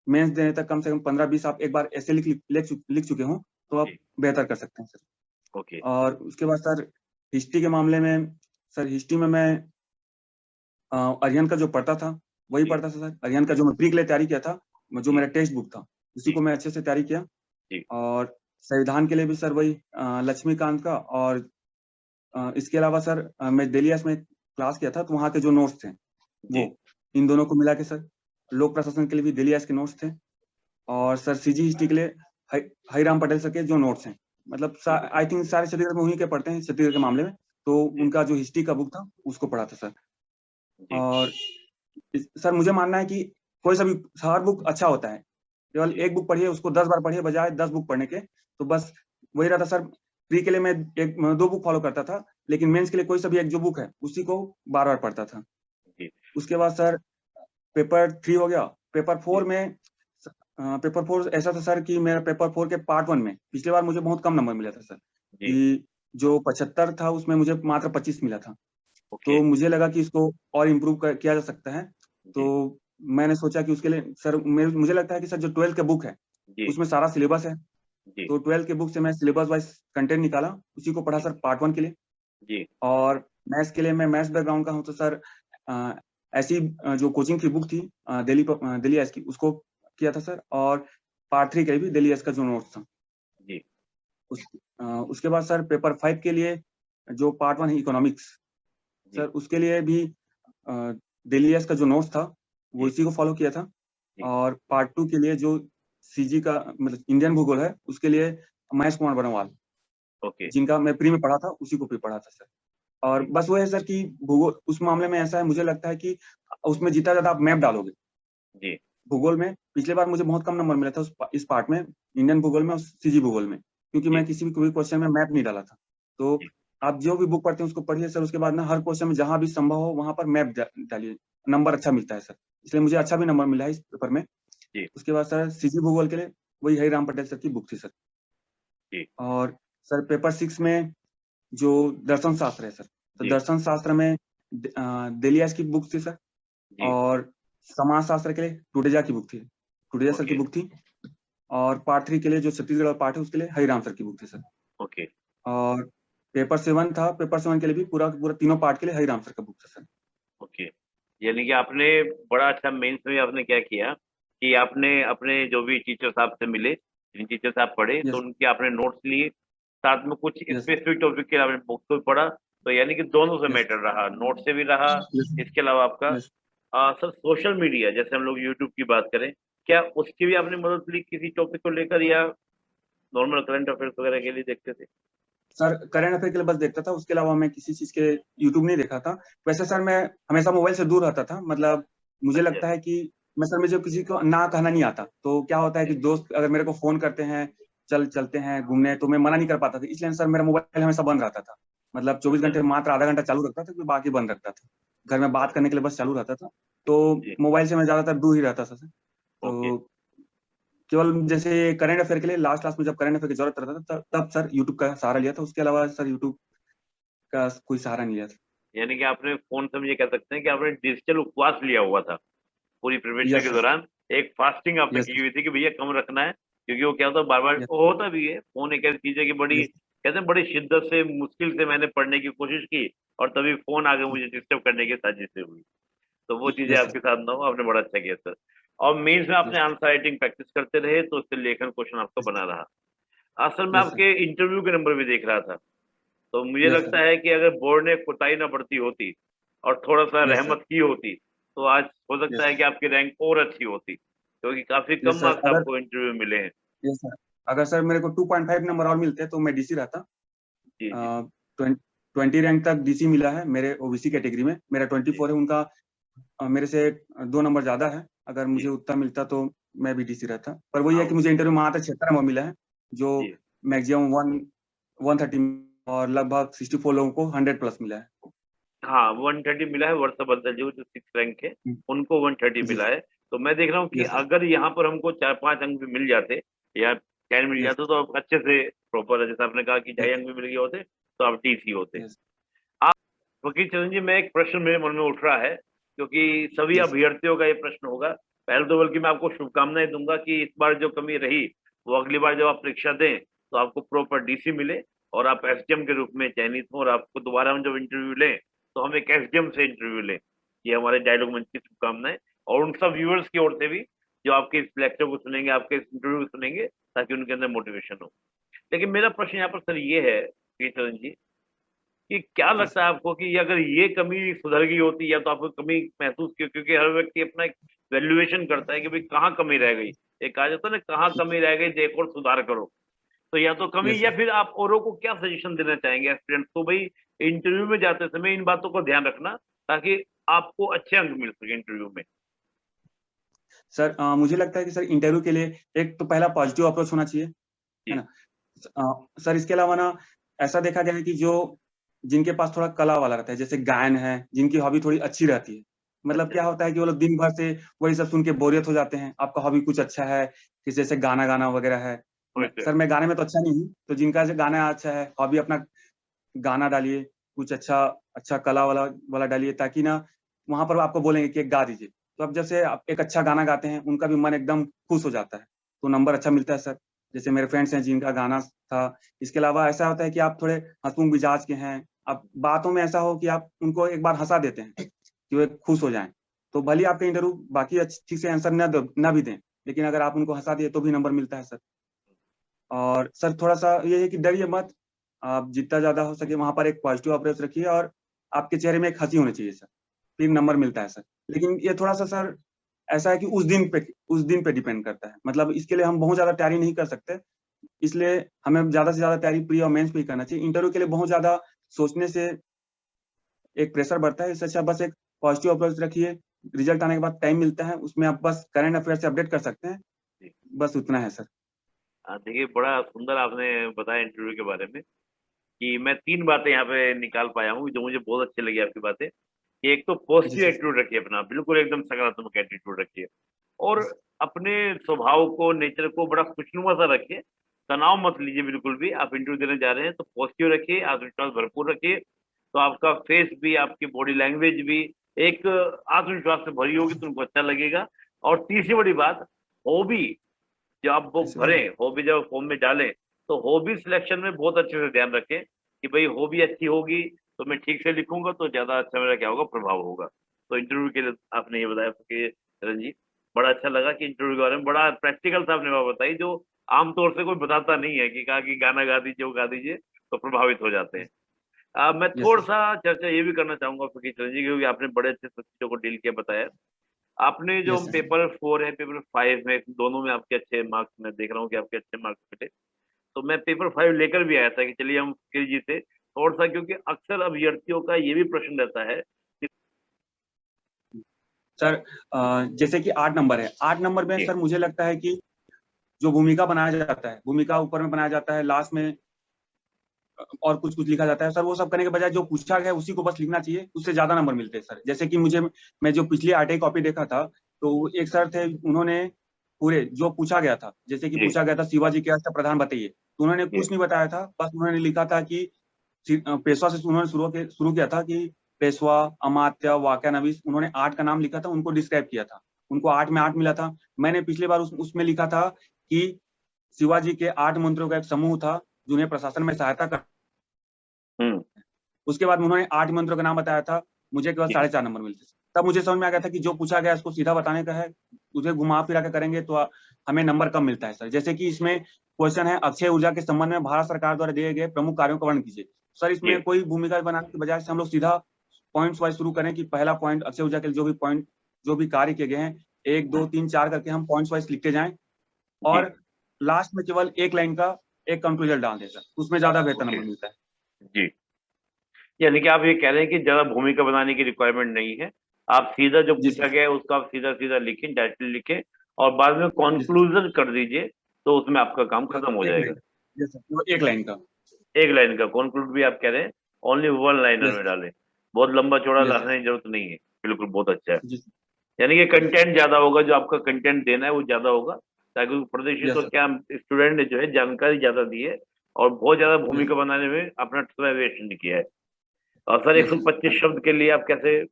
मेंस देने तक कम से कम 15-20 आप एक बार ऐसे लिख चुके हों तो आप जी, बेहतर कर सकते हैं सर। ओके, और उसके बाद सर हिस्ट्री के मामले में, सर हिस्ट्री में मैं अरिहंत का जो पढ़ता था वही जी, पढ़ता था सर। अरिहंत का जो मैं प्री के लिए तैयारी किया था, जो जी, मेरा टेक्स्ट बुक था उसी जी, को मैं अच्छे से तैयारी किया। जी, और संविधान के लिए भी सर वही लक्ष्मीकांत का। और इसके अलावा सर मैं दिल्ली में क्लास किया था तो वहाँ के जो नोट्स थे वो जी, इन दोनों को मिला के सर लोक प्रशासन के लिए भी दिल्ली के नोट्स थे। और सर सीजी हिस्ट्री के लिए हरिराम पटेल सर के जो नोट्स हैं, मतलब जी, आई थिंक सारे छत्तीसगढ़ में उन्हीं के पढ़ते हैं छत्तीसगढ़ के मामले में। तो जी, उनका जो हिस्ट्री का बुक था उसको पढ़ा था सर। जी, और सर मुझे मानना है कि कोई सा भी हर बुक अच्छा होता है। केवल जी, एक बुक पढ़िए उसको 10 बार पढ़िए बजाय 10 बुक पढ़ने के। तो बस वही रहता सर। प्री के लिए मैं 2 बुक फॉलो करता था, लेकिन मेंस के लिए कोई सा भी एक जो बुक है उसी को बार-बार पढ़ता था। जी, उसके बाद सर पेपर 3 हो गया। पेपर जी, 4 में पेपर 4 ऐसा था सर कि मेरा पेपर 4 के पार्ट 1 में पिछली बार मुझे बहुत कम नंबर मिला था सर, जी, कि जो 75 था उसमें मुझे मात्र 25 मिला था। ओके, तो मुझे लगा कि इसको और इम्प्रूव किया जा सकता है। तो जी, मैंने सोचा कि उसके लिए सर मुझे लगता है कि सर जो 12th का बुक है जी, उसमें सारा सिलेबस है। जी, तो 12th के बुक से मैं सिलेबस वाइज कंटेंट निकाला, उसी को पढ़ा जी, सर पार्ट 1 के लिए। जी, और मैथ्स के लिए मैं मैथ्स बैकग्राउंड का हूँ तो सर ऐसी जो कोचिंग की बुक थी दिल्ली एस की, उसको किया था सर, और पार्ट 3 के लिए भी दिल्ली एस का जो नोट्स था जी उसके बाद सर पेपर 5 के लिए जो पार्ट 1 है इकोनॉमिक्स जी सर, उसके लिए भी दिल्ली एस का जो नोट्स था वो जी इसी को फॉलो किया था। जी और पार्ट 2 के लिए जो सीजी का मतलब इंडियन भूगोल है, उसके लिए महेश कुमार बनवाल, ओके जिनका मैं प्री में पढ़ा था, उसी को प्री पढ़ा था सर। और जी बस वो है सर कि भूगोल उस मामले में ऐसा है, मुझे लगता है कि उसमें जितना ज्यादा आप मैप डालोगे जी भूगोल में, पिछले बार मुझे बहुत कम नंबर मिला था इस पार्ट में, इंडियन भूगोल में और सीजी भूगोल में, क्योंकि जी मैं किसी भी कोई क्वेश्चन में मैप नहीं डाला था। तो जी आप जो भी बुक पढ़ते हैं उसको पढ़िए सर, उसके बाद ना हर क्वेश्चन में जहां भी संभव हो वहां पर मैप डालिए, नंबर अच्छा मिलता है सर। इसलिए मुझे अच्छा भी नंबर मिला है इस पेपर में। जी उसके बाद सर सीजी भूगोल के लिए वही हरिराम पटेल सर की बुक थी सर। जी और सर पेपर 6 में जो दर्शन शास्त्र है सर, तो जी दर्शन शास्त्र में दिलियास की बुक थी सर। जी और समाज शास्त्र के लिए टुडेजा की बुक थी, टुडेजा सर की ओके बुक थी। और पार्ट 3 के लिए जो छत्तीसगढ़ का पार्ट है उसके लिए हरिराम सर की बुक थी सर। ओके और पेपर 7 था, पेपर 7 के लिए भी पूरा पूरा तीनों पार्ट के लिए हरिराम सर का बुक था सर। ओके यानी कि आपने बड़ा अच्छा मेंस में आपने क्या किया कि आपने अपने जो भी टीचर साहब से मिले, जिन टीचर से आप पढ़े, तो यस उनके आपने नोट्स लिए, साथ में कुछ यस सर। स्पेसिफिक टॉपिक के आपने बुक को पढ़ा, तो यानी कि दोनों से यस मैटर रहा, नोट से भी रहा। यस इसके अलावा आपका यस सर सोशल मीडिया, जैसे हम लोग यूट्यूब की बात करें, क्या उसकी भी आपने मदद ली किसी टॉपिक को लेकर, या नॉर्मल करंट अफेयर्स वगैरह के लिए देखते थे? सर, करंट अफेयर के लिए बस देखता था, उसके अलावा मैं किसी चीज के यूट्यूब नहीं देखा था। वैसे सर मैं हमेशा मोबाइल से दूर रहता था, मतलब मुझे अच्छा लगता है कि मुझे किसी को ना कहना नहीं आता, तो क्या होता है कि दोस्त अगर मेरे को फोन करते हैं, चलते हैं घूमने, तो मैं मना नहीं कर पाता था, इसलिए सर मेरा मोबाइल हमेशा बंद रहता था। मतलब 24 अच्छा घंटे मात्र आधा घंटा चालू रखता था, फिर बाकी बंद रखता था। घर में बात हाँ, करने के लिए बस चालू रहता था। तो जी मोबाइल से मैं ज्यादातर दूर ही रहता था सर। ओके तो केवल जैसे करंट अफेयर के लिए लास्ट लास्ट में जब करंट अफेयर की जरूरत रहता था, तब सर यूट्यूब का सहारा लिया था। उसके अलावा सर यूट्यूब का कोई सहारा नहीं लिया था। यानी कि आपने फोन से मुझे कह सकते हैं कि आपने डिजिटल उपवास लिया हुआ था पूरी प्रिपरेशन यस के सर। दौरान। एक फास्टिंग आपने यस की सर। हुई थी कि भैया कम रखना है, क्योंकि वो क्या होता है बार बार यस होता भी है, फोन एक ऐसी चीज है कि बड़ी यस कहते हैं बड़ी शिद्दत से मुश्किल से मैंने पढ़ने की कोशिश की, और तभी फोन आगे मुझे डिस्टर्ब करने की साजिश से हुई। तो वो चीजें यस सर। आपके साथ ना हो, आपने बड़ा अच्छा किया सर। और मेंस में आपने यस आंसर राइटिंग प्रैक्टिस करते रहे, तो उससे लेखन क्वेश्चन आपका बना रहा। असल में यस सर। आपके इंटरव्यू के नंबर भी देख रहा था, तो मुझे यस सर। लगता है कि अगर बोर्ड ने कोताही ना बरती होती और थोड़ा सा यस सर। रहमत की होती, तो आज हो सकता यस है कि आपकी रैंक और अच्छी होती, क्योंकि काफी यस कम सर। मार्क्स आपको इंटरव्यू में मिले हैं। यस सर अगर सर मेरे को 2.5 नंबर और मिलते तो मैं डीसी रहता। जी जी 20 रैंक तक डीसी मिला है मेरे ओबीसी कैटेगरी में, मेरा जी 24 है, उनका मेरे से 2 नंबर ज्यादा है। अगर जी मुझे उतना मिलता तो मैं भी डीसी रहता, पर वही है हाँ कि मुझे इंटरव्यू में मात्र 76 नंबर मिला है, जो जी मैक्सिमम 130, और लगभग 64 लोगों को 100 प्लस मिला है। हाँ 130 मिला है, वर्षा बदल जो जो 6 रैंक है उनको 130 जी मिला है। तो मैं देख रहा हूँ कि यस सर। अगर यहाँ पर हमको 4-5 अंक भी मिल जाते, या 10 मिल यस जाते, तो आप अच्छे से प्रॉपर, जैसे आपने कहा कि 2.5 अंक भी मिल गए होते, तो आप डीसी होते। यस वकील चरण जी, मैं एक प्रश्न मेरे मन में उठ रहा है, क्योंकि सभी यस अभ्यर्थियों का ये प्रश्न होगा। पहले तो बल्कि मैं आपको शुभकामनाएं दूंगा कि इस बार जो कमी रही, वो अगली बार जब आप परीक्षा दें तो आपको प्रॉपर डीसी मिले, और आप एसडीएम के रूप में चयनित हों, और आपको दोबारा हम जब इंटरव्यू लें तो हम एक एसडीएम से इंटरव्यू लें। ये हमारे डायलॉग मंच की शुभकामनाएं, और उन सब व्यूअर्स की ओर से भी जो आपके इस लेक्चर को सुनेंगे, आपके इस इंटरव्यू को सुनेंगे, ताकि उनके अंदर मोटिवेशन हो। लेकिन मेरा प्रश्न यहाँ पर सर ये है वकील चरण जी, कि क्या यस लगता है आपको कि अगर ये कमी सुधर गई होती, या तो आपको कमी महसूस की, क्योंकि हर व्यक्ति अपना एक वैल्यूएशन करता है कि भाई कहाँ कमी रह गई, एक कहा जाता है ना, कहाँ कमी रह गई देख और सुधार करो। तो या तो कमी, यस या सर। फिर आप औरों को क्या सजेशन देना चाहेंगे एस्पिरेंट्स को, भाई इंटरव्यू में जाते समय इन बातों का ध्यान रखना, ताकि आपको अच्छे अंक मिल सके इंटरव्यू में। सर मुझे लगता है कि सर इंटरव्यू के लिए एक तो पहला पॉजिटिव अप्रोच होना चाहिए, है जी ना। सर इसके अलावा ना ऐसा देखा गया है कि जो जिनके पास थोड़ा कला वाला रहता है, जैसे गायन है, जिनकी हॉबी थोड़ी अच्छी रहती है, मतलब अच्छा क्या होता है कि वो लोग दिन भर से वही सब सुन के बोरियत हो जाते हैं। आपका हॉबी कुछ अच्छा है कि जैसे गाना गाना वगैरह है। वैसे सर मैं गाने में तो अच्छा नहीं हूँ, तो जिनका जो गाना अच्छा है, हॉबी अपना गाना डालिए, कुछ अच्छा अच्छा कला वाला डालिए, ताकि ना वहां पर आपको बोलेंगे कि एक गा दीजिए, तो अब जैसे आप एक अच्छा गाना गाते हैं, उनका भी मन एकदम खुश हो जाता है, तो नंबर अच्छा मिलता है सर। जैसे मेरे फ्रेंड्स हैं जिनका गाना था। इसके अलावा ऐसा होता है कि आप थोड़े हंसमुख मिजाज के हैं, आप बातों में ऐसा हो कि आप उनको एक बार हंसा देते हैं, कि वो खुश हो जाएं। तो भले ही आपके इंटरव्यू बाकी ठीक से आंसर ना भी दें, लेकिन अगर आप उनको हंसा दिए तो भी नंबर मिलता है सर। और सर थोड़ा सा ये है कि डरिए मत, आप जितना ज्यादा हो सके वहां पर एक पॉजिटिव अप्रोच रखिए और आपके चेहरे में एक हंसी होनी चाहिए सर, फिर नंबर मिलता है सर। लेकिन ये थोड़ा सा सर ऐसा है कि उस दिन पे डिपेंड करता है, मतलब इसके लिए हम बहुत ज्यादा तैयारी नहीं कर सकते, इसलिए हमें ज्यादा से ज्यादा तैयारी प्री और मेंस पे ही करना चाहिए। इंटरव्यू के लिए बहुत ज्यादा सोचने से एक प्रेशर बढ़ता है, इससे अच्छा बस एक पॉजिटिव अप्रोच रखिए। रिजल्ट आने के बाद टाइम मिलता है, उसमें आप बस करंट अफेयर से अपडेट कर सकते हैं, बस उतना है सर। देखिए बड़ा सुंदर आपने बताया इंटरव्यू के बारे में, कि मैं 3 बातें यहाँ पे निकाल पाया हूँ जो मुझे बहुत अच्छी लगी आपकी बातें। कि एक तो जी पॉजिटिव सर। एटीट्यूड रखिए अपना, बिल्कुल एकदम सकारात्मक एटीट्यूड रखिए। और अपने स्वभाव को, नेचर को बड़ा खुशनुमा सा रखिए। तनाव मत लीजिए बिल्कुल भी। आप इंटरव्यू देने जा रहे हैं तो पॉजिटिव रखिए, आत्मविश्वास भरपूर रखिए। तो आपका फेस भी, आपकी बॉडी लैंग्वेज भी एक आत्मविश्वास से भरी होगी, तो उनको अच्छा लगेगा। और तीसरी बड़ी बात, हॉबी जो आप बुक ऐसे भरें, सर। हॉबी जब फॉर्म में डालें, तो हॉबी सिलेक्शन में बहुत अच्छे से ध्यान रखें कि भाई हॉबी अच्छी होगी तो मैं ठीक से लिखूंगा, तो ज्यादा अच्छा मेरा क्या होगा, प्रभाव होगा। तो इंटरव्यू के लिए आपने ये बताया कि रंजीत, बड़ा अच्छा लगा कि इंटरव्यू के बारे में बड़ा प्रैक्टिकल से आपने बात बताई, जो आमतौर से कोई बताता नहीं है, कि कहा कि गाना गा दीजिए, वो गा दीजिए तो प्रभावित हो जाते हैं। मैं यस थोड़ा सर। सा चर्चा ये भी करना चाहूंगा फकीर जी, क्योंकि आपने बड़े अच्छे से चीजों को डील किया, बताया। आपने जो यस सर। पेपर 4 है, पेपर 5 में, दोनों में आपके अच्छे मार्क्स, मैं देख रहा हूँ कि आपके अच्छे मार्क्स मिले। तो मैं पेपर 5 लेकर भी आया था कि चलिए हम फकीर जी से थोड़ा सा, क्योंकि अक्सर अभ्यर्थियों का ये भी प्रश्न रहता है कि सर जैसे कि 8 नंबर है, 8 नंबर में सर मुझे लगता है कि जो भूमिका बनाया जाता है, भूमिका ऊपर में बनाया जाता है, लास्ट में और कुछ कुछ लिखा जाता है सर, वो सब करने के बजाय जो पूछा गया है उसी को बस लिखना चाहिए, उससे ज्यादा नंबर मिलते हैं सर। जैसे कि मैं जो पिछली आरटीआई कॉपी देखा था, तो एक सर थे, उन्होंने पूरे जो पूछा गया था, जैसे कि जी पूछा गया था शिवाजी के अष्ट प्रधान बताइए, तो उन्होंने जी कुछ नहीं बताया था, बस उन्होंने लिखा था कि पेशवा से उन्होंने शुरू किया था कि पेशवा, अमात्य, वाक्या नवीस, उन्होंने 8 का नाम लिखा था, उनको डिस्क्राइब किया था, उनको 8 में 8 मिला था। मैंने पिछली बार उसमें लिखा था कि शिवाजी के 8 मंत्रियों का एक समूह था जिन्हें प्रशासन में सहायता कर। हम्म उसके बाद उन्होंने 8 मंत्रियों का नाम बताया था, मुझे केवल जी 4.5 नंबर मिलते। तब मुझे समझ में आ गया था कि जो पूछा गया उसको सीधा बताने का है, उसे घुमा फिरा के करेंगे तो हमें नंबर कम मिलता है सर। जैसे कि इसमें क्वेश्चन है, अक्षय ऊर्जा के संबंध में भारत सरकार द्वारा दिए गए प्रमुख कार्यों का वर्णन कीजिए। सर जी इसमें कोई भूमिका बनाने के बजाय से हम लोग सीधा पॉइंट्स वाइज शुरू करें कि पहला पॉइंट अक्षय ऊर्जा के लिए जो भी कार्य किए गए हैं, 1 2 3 4 करके हम पॉइंट्स वाइज लिखते जाएं, जी और लास्ट में केवल एक लाइन का एक कंक्लूजन डाल दें सर, उसमें ज्यादा बेहतर ओके नंबर मिलता है। जी। यानी कि आप ये कह रहे हैं कि ज्यादा भूमिका बनाने की रिक्वायरमेंट नहीं है, आप सीधा जो जी पूछा सर। गया है उसका आप सीधा सीधा लिखें, डायरेक्टली लिखें, और बाद में जी सर। कॉन्क्लूजन कर दीजिए, तो उसमें आपका काम बस खत्म हो एक जाएगा। लाइन। यस सर, वो एक लाइन का। एक लाइन का कॉन्क्लूड भी आप कह रहे हैं, ओनली वन लाइनर यस में सर। डालें, बहुत लंबा चौड़ा यस लिखने सर। की जरूरत नहीं है। बिल्कुल, बहुत अच्छा है। जी सर। यानी कि यस सर। कंटेंट ज्यादा होगा, जो आपका कंटेंट देना है वो ज्यादा होगा, ताकि प्रदर्शित यस तो सर। क्या, स्टूडेंट ने जो है जानकारी ज्यादा दी है और बहुत ज्यादा यस भूमिका सर। बनाने में अपना समय वेस्ट नहीं किया है। और सर यस सर। 125 शब्द के लिए आप कैसे?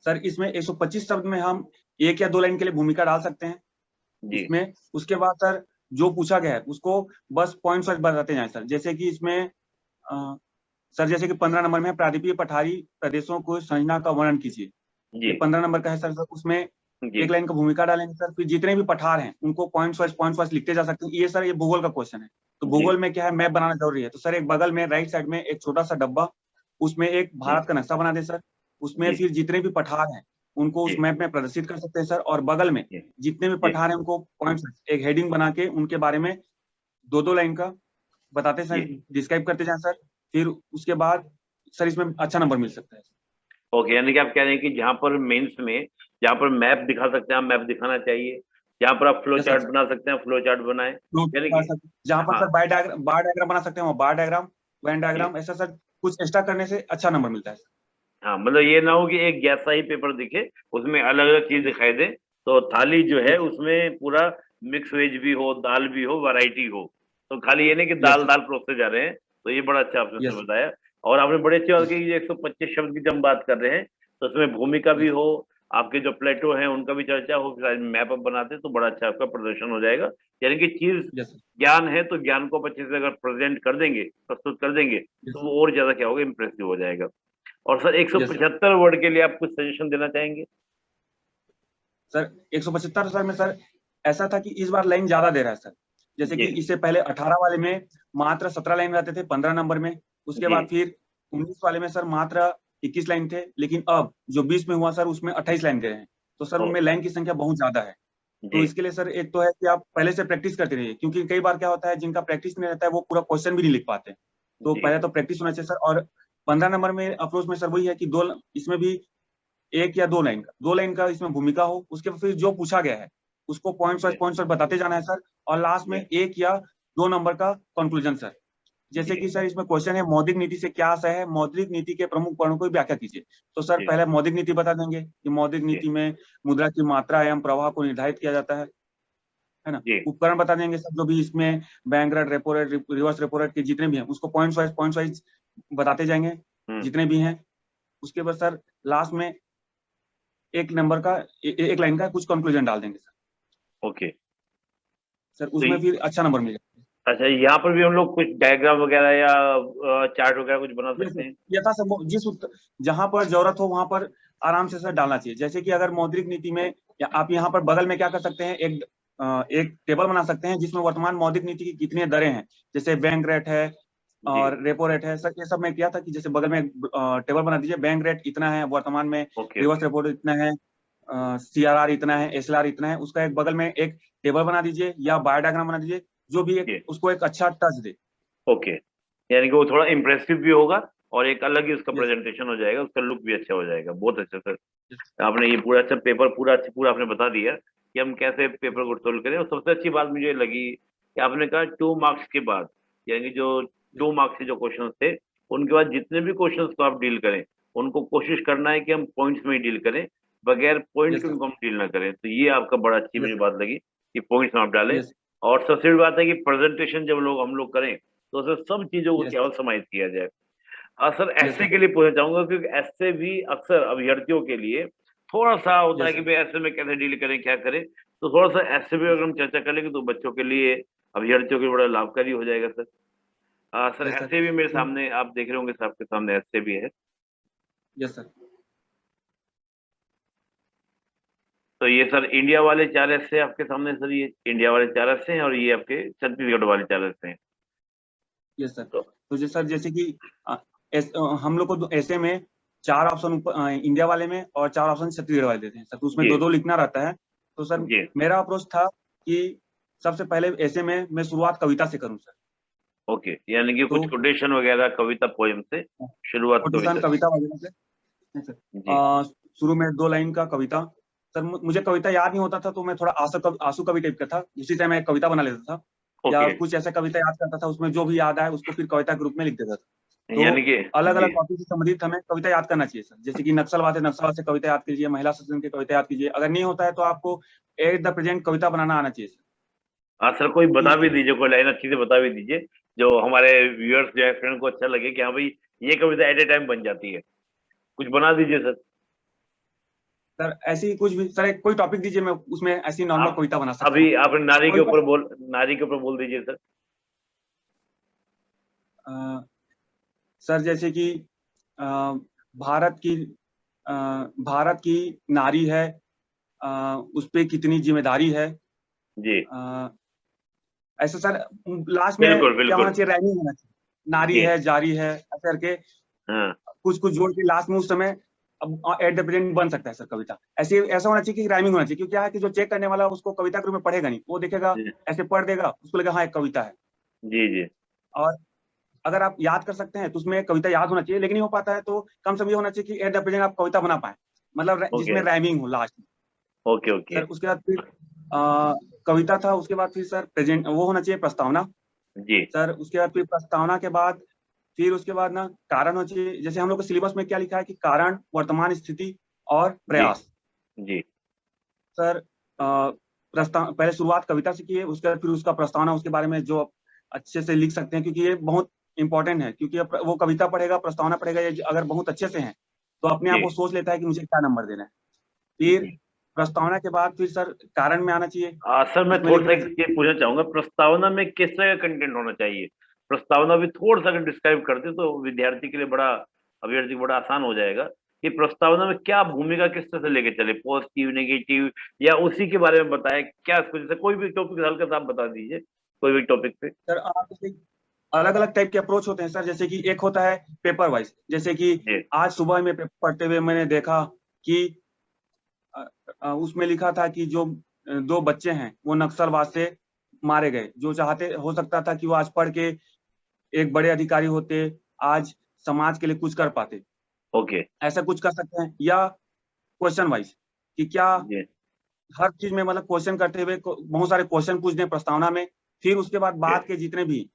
सर इसमें 125 शब्द में हम एक या दो लाइन के लिए भूमिका डाल सकते हैं जी उसमें। उसके बाद सर जो पूछा गया है उसको बस पॉइंट्स वाइज बताते जाएं सर। जैसे कि इसमें अ, सर जैसे कि 15 नंबर में प्रायद्वीपीय पठारी प्रदेशों को संरचना का वर्णन कीजिए, जी ये 15 नंबर का है सर। उसमें जी एक लाइन का भूमिका डालेंगे सर, फिर जितने भी पठार हैं उनको पॉइंट्स वाइज लिखते जा सकते हैं। ये सर ये भूगोल का क्वेश्चन है, तो जी भूगोल में क्या है, मैप बनाना जरूरी है, तो सर एक बगल में राइट साइड में एक छोटा सा डब्बा, उसमें एक जी भारत का नक्शा बना दे सर। उसमें जी फिर जितने भी पठार हैं उनको उस जी मैप में प्रदर्शित कर सकते हैं सर, और बगल में जी जितने भी जी पठार हैं उनको पॉइंट्स एक हेडिंग बना के उनके बारे में दो दो लाइन का बताते सर, जी डिस्क्राइब करते जाएं सर। फिर उसके बाद सर इसमें अच्छा नंबर मिल सकता है। ओके, यानी कि आप कह रहे हैं कि जहां पर मेंस में, जहां पर मैप दिखा सकते हैं, आप मैप दिखाना चाहिए। जहां पर आप फ्लो यस चार्ट सर। बना सकते हैं, फ्लो चार्ट बनाएं। यानी कि जहाँ पर हाँ सर बार डायग्राम बना सकते हैं, वो बार डायग्राम, वेन जी डायग्राम, ऐसा सर कुछ एक्स्ट्रा करने से अच्छा नंबर मिलता है। हाँ, मतलब ये ना हो कि एक जैसा ही पेपर दिखे, उसमें अलग अलग चीज यस दिखाई दे। तो थाली जो है यस उसमें पूरा मिक्स वेज भी हो, दाल भी हो, वैरायटी हो। तो खाली ये नहीं कि यस दाल सर। दाल परोसते जा रहे हैं। तो ये बड़ा अच्छा आपने यस उसमें बताया। और आपने बड़े अच्छी बात यस की कि 125 शब्द की जब हम बात कर रहे हैं, तो उसमें भूमिका भी यस हो, आपके जो प्लेटो हैं उनका भी चर्चा हो, फिर मैप अप बनाते, तो बड़ा अच्छा आपका प्रदर्शन हो जाएगा। यानी कि चीज यस ज्ञान है, तो ज्ञान को आप अच्छे से अगर प्रेजेंट कर देंगे, प्रस्तुत कर देंगे, तो यस वो और ज्यादा क्या होगा, इम्प्रेसिव हो जाएगा। और सर यस सर। 175 वर्ड के लिए आप कुछ सजेशन देना चाहेंगे? सर 175 सर में सर ऐसा था कि इस बार लाइन ज्यादा दे रहा है सर। जैसे कि जी इससे पहले 18 वाले में मात्र 17 लाइन रहते थे 15 नंबर में। उसके जी। बाद फिर 19 वाले में सर मात्र 21 लाइन थे, लेकिन अब जो 20 में हुआ सर उसमें 28 लाइन दे रहे हैं। तो सर ओ, उनमें लाइन की संख्या बहुत ज्यादा है। तो जी इसके लिए सर एक तो है कि आप पहले से प्रैक्टिस करते रहिए, क्योंकि कई बार क्या होता है जिनका प्रैक्टिस नहीं रहता है वो पूरा क्वेश्चन भी नहीं लिख पाते। तो जी। पहले तो प्रैक्टिस होना चाहिए सर। और 15 नंबर में अप्रोच में सर वही है कि दो इसमें भी एक या दो लाइन का इसमें भूमिका हो, उसके फिर जो पूछा गया है उसको पॉइंट्स जी वाइज बताते जाना है सर। और लास्ट में जी एक या दो नंबर का कंक्लूजन सर। जैसे जी कि सर इसमें क्वेश्चन है मौद्रिक नीति से क्या आशय है, मौद्रिक नीति के प्रमुख पहलुओं की व्याख्या कीजिए। तो सर जी पहले मौद्रिक नीति बता देंगे कि मौद्रिक जी नीति में मुद्रा की मात्रा एवं प्रवाह को निर्धारित किया जाता है ना। जी। उपकरण बता देंगे सर जो भी इसमें bank rate, repo rate, reverse repo rate के जितने भी हैं उसको पॉइंट्स वाइज बताते जाएंगे हम्म। जितने भी हैं। उसके बाद सर लास्ट में एक नंबर का एक लाइन का कुछ कंक्लूजन डाल देंगे सर। ओके। सर तो उसमें फिर अच्छा नंबर मिलेगा। अच्छा, यहाँ पर भी हम लोग कुछ डायग्राम वगैरह या चार्ट वगैरह कुछ बना ये सकते सर हैं? यथासंभव जहां पर जरूरत हो वहां पर आराम से सर डालना चाहिए। जैसे कि अगर मौद्रिक नीति में या आप यहाँ पर बगल में क्या कर सकते हैं, एक टेबल बना सकते हैं जिसमें वर्तमान मौद्रिक नीति की कितनी दरें हैं। जैसे बैंक रेट है जी। और रेपो रेट है सर। ये सब मैं किया था कि जैसे बगल में टेबल बना दीजिए, बैंक रेट इतना है वर्तमान में, okay reverse okay. Repo rate इतना है, सीआरआर इतना है, एसएलआर इतना है। उसका एक बगल में एक टेबल बना दीजिए या बायोडायग्राम बना दीजिए जो भी एक जी उसको एक अच्छा टच दे। ओके। यानी कि वो थोड़ा इम्प्रेसिव भी होगा और एक अलग ही उसका यस प्रेजेंटेशन हो जाएगा, उसका लुक भी अच्छा हो जाएगा। बहुत अच्छा सर। यस आपने ये पूरा अच्छा पेपर पूरा आपने बता दिया कि हम कैसे पेपर को सोल्व करें। और सबसे अच्छी बात मुझे लगी कि आपने कहा 2 मार्क्स के बाद, यानी जो यस 2 मार्क्स के जो क्वेश्चन थे उनके बाद जितने भी क्वेश्चन को आप डील करें, उनको कोशिश करना है कि हम पॉइंट्स में ही डील करें, बगैर पॉइंट यस के सर। उनको हम डील ना करें। तो ये आपका बड़ा अच्छी मुझे यस बात लगी कि पॉइंट्स में आप डालें। यस और सबसे बड़ी बात है कि प्रेजेंटेशन जब हम लोग करें तो उसमें सब चीजों को यस केवल समाहित किया जाए। सर यस ऐसे सर। के लिए पूछना चाहूंगा क्योंकि ऐसे भी अक्सर अभ्यर्थियों के लिए थोड़ा सा होता है यस कि सर। भाई ऐसे में कैसे डील करें, क्या करें। तो थोड़ा सा ऐसे भी अगर हम चर्चा कर लेंगे तो बच्चों के लिए, अभ्यर्थियों के लिए बड़ा लाभकारी हो जाएगा सर। Sir yes sir. ऐसे भी मेरे तो सामने आप देख रहे होंगे सर, आपके सामने ऐसे भी है। Yes sir. तो ये सर इंडिया वाले 4 ऐसे आपके सामने सर, ये इंडिया वाले 4 ऐसे हैं और ये आपके छत्तीसगढ़ वाले 4 ऐसे हैं। Yes sir. तो तो जैसे सर जैसे कि हम लोग को ऐसे में चार ऑप्शन इंडिया वाले में और चार ऑप्शन छत्तीसगढ़ वाले देते हैं सर। तो उसमें जी दो दो लिखना रहता है। तो सर जी। मेरा अप्रोच था कि सबसे पहले ऐसे में मैं शुरुआत कविता से करूं सर। ओके, यानी कि तो कुछ कोटेशन वगैरह, कविता, पोएम से शुरुआत कोटेशन कविता से। कविता वगैरह से। Yes sir. जी शुरू में दो लाइन का कविता। सर मुझे कविता याद नहीं होता था तो मैं थोड़ा आंसू कवि टाइप का था, उसी टाइम मैं एक कविता बना लेता था या ओके। कुछ ऐसा कविता याद करता था, उसमें जो भी याद आए उसको फिर कविता के रूप में लिख देता था। तो यानी कि अलग अलग जी। टॉपिक से संबंधित हमें कविता याद करना चाहिए सर। जैसे कि नक्सलवाद है, नक्सलवाद से कविता याद कीजिए, महिला सदन की कविता याद कीजिए। अगर नहीं होता है तो आपको एट द प्रेजेंट कविता बनाना आना चाहिए सर। हाँ सर, कोई बता क्योंकि भी दीजिए, कोई लाइन अच्छी से बता भी दीजिए जो हमारे व्यूअर्स जो है, फ्रेंड को अच्छा लगे कि हाँ भाई ये कविता एट ए टाइम बन जाती है। कुछ बना दीजिए सर। सर ऐसी कुछ भी सर कोई टॉपिक दीजिए, मैं उसमें ऐसी नॉर्मल आप कविता बना सकता हूँ। अभी आप कोई नारी के ऊपर बोल दीजिए सर। सर जैसे कि अ, भारत की भारत की नारी है, उस पे कितनी जिम्मेदारी है। जी अ, ऐसा सर लास्ट में बिल्कुल क्या होना बिल्कुल। चाहिए, राइमिंग होना चाहिए। नारी जी है, जारी है, ऐसे करके हाँ कुछ कुछ जोड़ के लास्ट में उस समय अब एट द प्रेजेंट बन सकता है सर कविता। ऐसे ऐसा होना चाहिए कि राइमिंग होना चाहिए, क्योंकि क्या है कि जो चेक करने वाला उसको कविता के रूप में पढ़ेगा नहीं, वो देखेगा जी ऐसे पढ़ देगा, उसको लगेगा हाँ एक कविता है। जी जी। और अगर आप याद कर सकते हैं तो उसमें कविता याद होना चाहिए, लेकिन नहीं हो पाता है तो कम से कम ये होना चाहिए कि एट द प्रेजेंट आप कविता बना पाए, मतलब ओके जिसमें राइमिंग हो लास्ट में। Okay okay. सर उसके बाद फिर कविता था, उसके बाद फिर सर प्रेजेंट वो होना चाहिए प्रस्तावना। जी सर उसके बाद फिर प्रस्तावना के बाद फिर उसके बाद ना कारण होना चाहिए। जैसे हम लोग के सिलेबस में क्या लिखा है कि कारण, वर्तमान स्थिति और जी प्रयास। जी सर प्रस्ताव पहले शुरुआत कविता से किए, उसके बाद फिर उसका प्रस्तावना, उसके बारे में जो अच्छे से लिख सकते हैं, क्योंकि ये बहुत इंपॉर्टेंट है। क्योंकि वो कविता पढ़ेगा, प्रस्तावना पढ़ेगा, ये अगर बहुत अच्छे से हैं तो अपने आप जी वो सोच लेता है कि मुझे क्या नंबर देना है। फिर जी। प्रस्तावना के बाद फिर सर कारण में आना चाहिए, सर मैं उसमें लिख थोड़ा सा देना एक चाहिए। चीज पूछना चाहूंगा, प्रस्तावना में किस तरह का कंटेंट होना चाहिए? प्रस्तावना भी थोड़ा सा अगर डिस्क्राइब कर दे तो विद्यार्थी के लिए बड़ा अभ्यर्थी को बड़ा आसान हो जाएगा कि प्रस्तावना में क्या भूमिका किस तरह से लेके चले, पॉजिटिव नेगेटिव, या उसी के बारे में बताए क्या इसको, जैसे कोई भी टॉपिक हल्का सा आप बता दीजिए कोई भी टॉपिक पे। सर अलग अलग टाइप के अप्रोच होते हैं सर, जैसे कि एक होता है पेपर वाइज, जैसे कि जी आज सुबह में पेपर पढ़ते हुए मैंने देखा कि उसमें लिखा था कि जो दो बच्चे हैं वो नक्सलवाद से मारे गए, जो चाहते हो सकता था कि वो आज पढ़ के एक बड़े अधिकारी होते, आज समाज के लिए कुछ कर पाते, ओके ऐसा कुछ कर सकते हैं। या क्वेश्चन वाइज कि क्या जी हर चीज में मतलब क्वेश्चन करते हुए बहुत सारे क्वेश्चन पूछ दें प्रस्तावना में, फिर उसके बाद ओके बात के जितने भी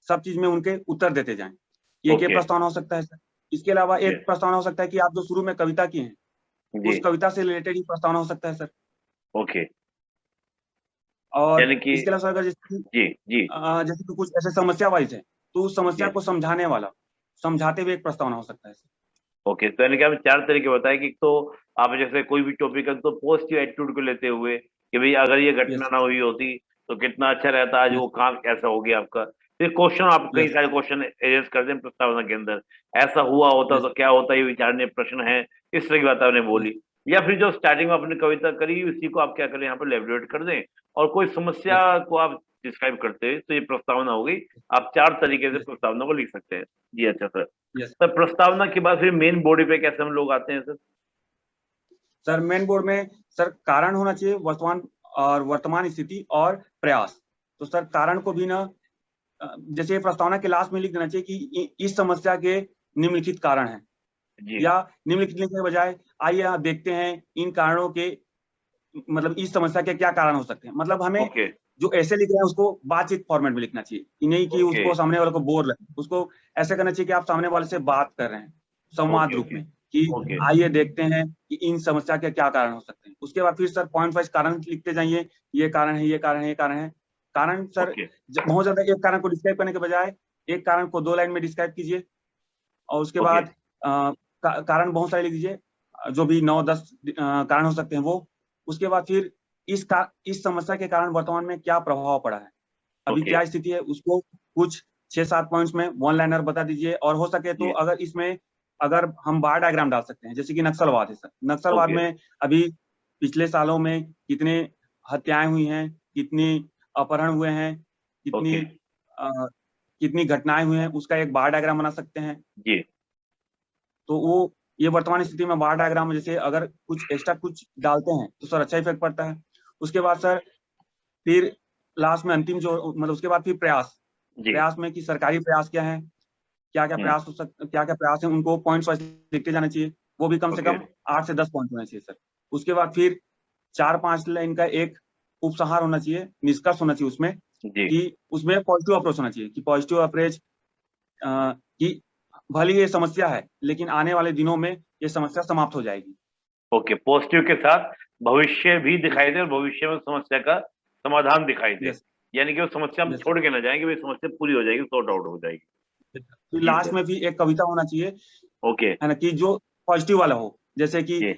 सब चीज में उनके उत्तर देते जाएं। ये ओके प्रस्तावना हो सकता है सर। इसके अलावा ओके एक प्रस्तावना हो सकता है कि आप जो शुरू में कविता की हैं जी उस कविता से रिलेटेड ही प्रस्तावना हो सकता है सर। ओके, और यानी कि इसके अलावा सर अगर जी जी जैसे कि कुछ ऐसे समस्या वाइज है तो उस समस्या जी को समझाने वाला, समझाते हुए एक प्रस्तावना हो सकता है सर। ओके, तो यानी कि आपने चार तरीके बताए कि तो आप जैसे कोई भी टॉपिक है तो पॉजिटिव एटीट्यूड को लेते हुए कि भाई अगर ये घटना यस ना हुई होती तो कितना अच्छा रहता, आज वो यस काम कैसा हो गया आपका। फिर क्वेश्चन, आप कई यस सारे क्वेश्चन एरेज करते हैं प्रस्तावना के अंदर, ऐसा हुआ होता यस तो क्या होता, ये विचारने प्रश्न है, इस तरह की बात आपने यस बोली। या फिर जो स्टार्टिंग में आपने कविता करी उसी को आप क्या करें, यहाँ पर लेबोरेट कर दें और कोई समस्या यस को आप डिस्क्राइब करते हैं, तो ये प्रस्तावना हो गई। आप चार तरीके से यस प्रस्तावना को लिख सकते हैं। जी अच्छा सर। यस सर प्रस्तावना के बाद फिर मेन बॉडी पे कैसे हम लोग आते हैं सर? सर मेन बोर्ड में सर कारण होना चाहिए, वर्तमान स्थिति और प्रयास। तो सर कारण को भी ना जैसे प्रस्तावना के लास्ट में लिख देना चाहिए कि इस समस्या के निम्नलिखित कारण हैं, जी या निम्नलिखित लिखने के बजाय आइए आप देखते हैं इन कारणों के, मतलब इस समस्या के क्या कारण हो सकते हैं। मतलब हमें ओके जो ऐसे लिख रहे हैं उसको बातचीत फॉर्मेट में लिखना चाहिए, कि नहीं कि ओके उसको सामने वाले को बोर लगे। उसको ऐसे करना चाहिए कि आप सामने वाले से बात कर रहे हैं संवाद ओके रूप ओके में, कि ओके आइए देखते हैं कि इन समस्या के क्या कारण हो सकते हैं। उसके बाद फिर सर पॉइंट वाइज कारण लिखते जाइए, ये कारण है, ये कारण है, ये कारण है। कारण सर ओके बहुत ज्यादा एक कारण को डिस्क्राइब करने के बजाय एक कारण को 2 लाइन में डिस्क्राइब कीजिए, और उसके ओके बाद कारण बहुत सारे लिख दीजिए, जो भी 9-10 कारण हो सकते हैं वो। उसके बाद फिर इस समस्या के कारण वर्तमान में क्या प्रभाव पड़ा है, अभी ओके क्या स्थिति है, उसको कुछ 6-7 पॉइंट्स में वन लाइनर बता दीजिए। और हो सके तो जी अगर इसमें अगर हम बार डायग्राम डाल सकते हैं, जैसे कि नक्सलवाद है सर, नक्सलवाद ओके में अभी पिछले सालों में कितने हत्याएं हुई हैं, कितनी अपहरण हुए हैं, कितनी ओके अ, कितनी घटनाएं हुई हैं, उसका एक बार डायग्राम बना सकते हैं। जी तो वो ये वर्तमान स्थिति में बार डायग्राम में जैसे अगर कुछ एक्स्ट्रा कुछ डालते हैं तो सर अच्छा इफेक्ट पड़ता है। उसके बाद सर फिर लास्ट में अंतिम जो मतलब उसके बाद फिर प्रयास, जी प्रयास में कि सरकारी प्रयास क्या है, हम्म क्या क्या प्रयास है, उनको पॉइंट्स वाइज लिखते जाना चाहिए। वो भी कम से ओके कम 8 से 10 पॉइंट होना चाहिए सर। उसके बाद फिर 4-5 लाइन का एक उपसंहार होना चाहिए, निष्कर्ष होना चाहिए उसमें, जी कि उसमें पॉजिटिव अप्रोच होना चाहिए, कि पॉजिटिव अप्रोच कि भले ही ये समस्या है लेकिन आने वाले दिनों में ये समस्या समाप्त हो जाएगी। ओके, पॉजिटिव के साथ भविष्य भी यस दिखाई दे और भविष्य में समस्या का समाधान दिखाई दे, यस यानी कि वो समस्या हम यस छोड़ के ना जाएंगे, भाई समस्या पूरी हो जाएगी, सॉर्ट आउट हो जाएगी। फिर जी लास्ट सर। में भी एक कविता होना चाहिए, ओके है ना, कि जो पॉजिटिव वाला हो, जैसे कि जी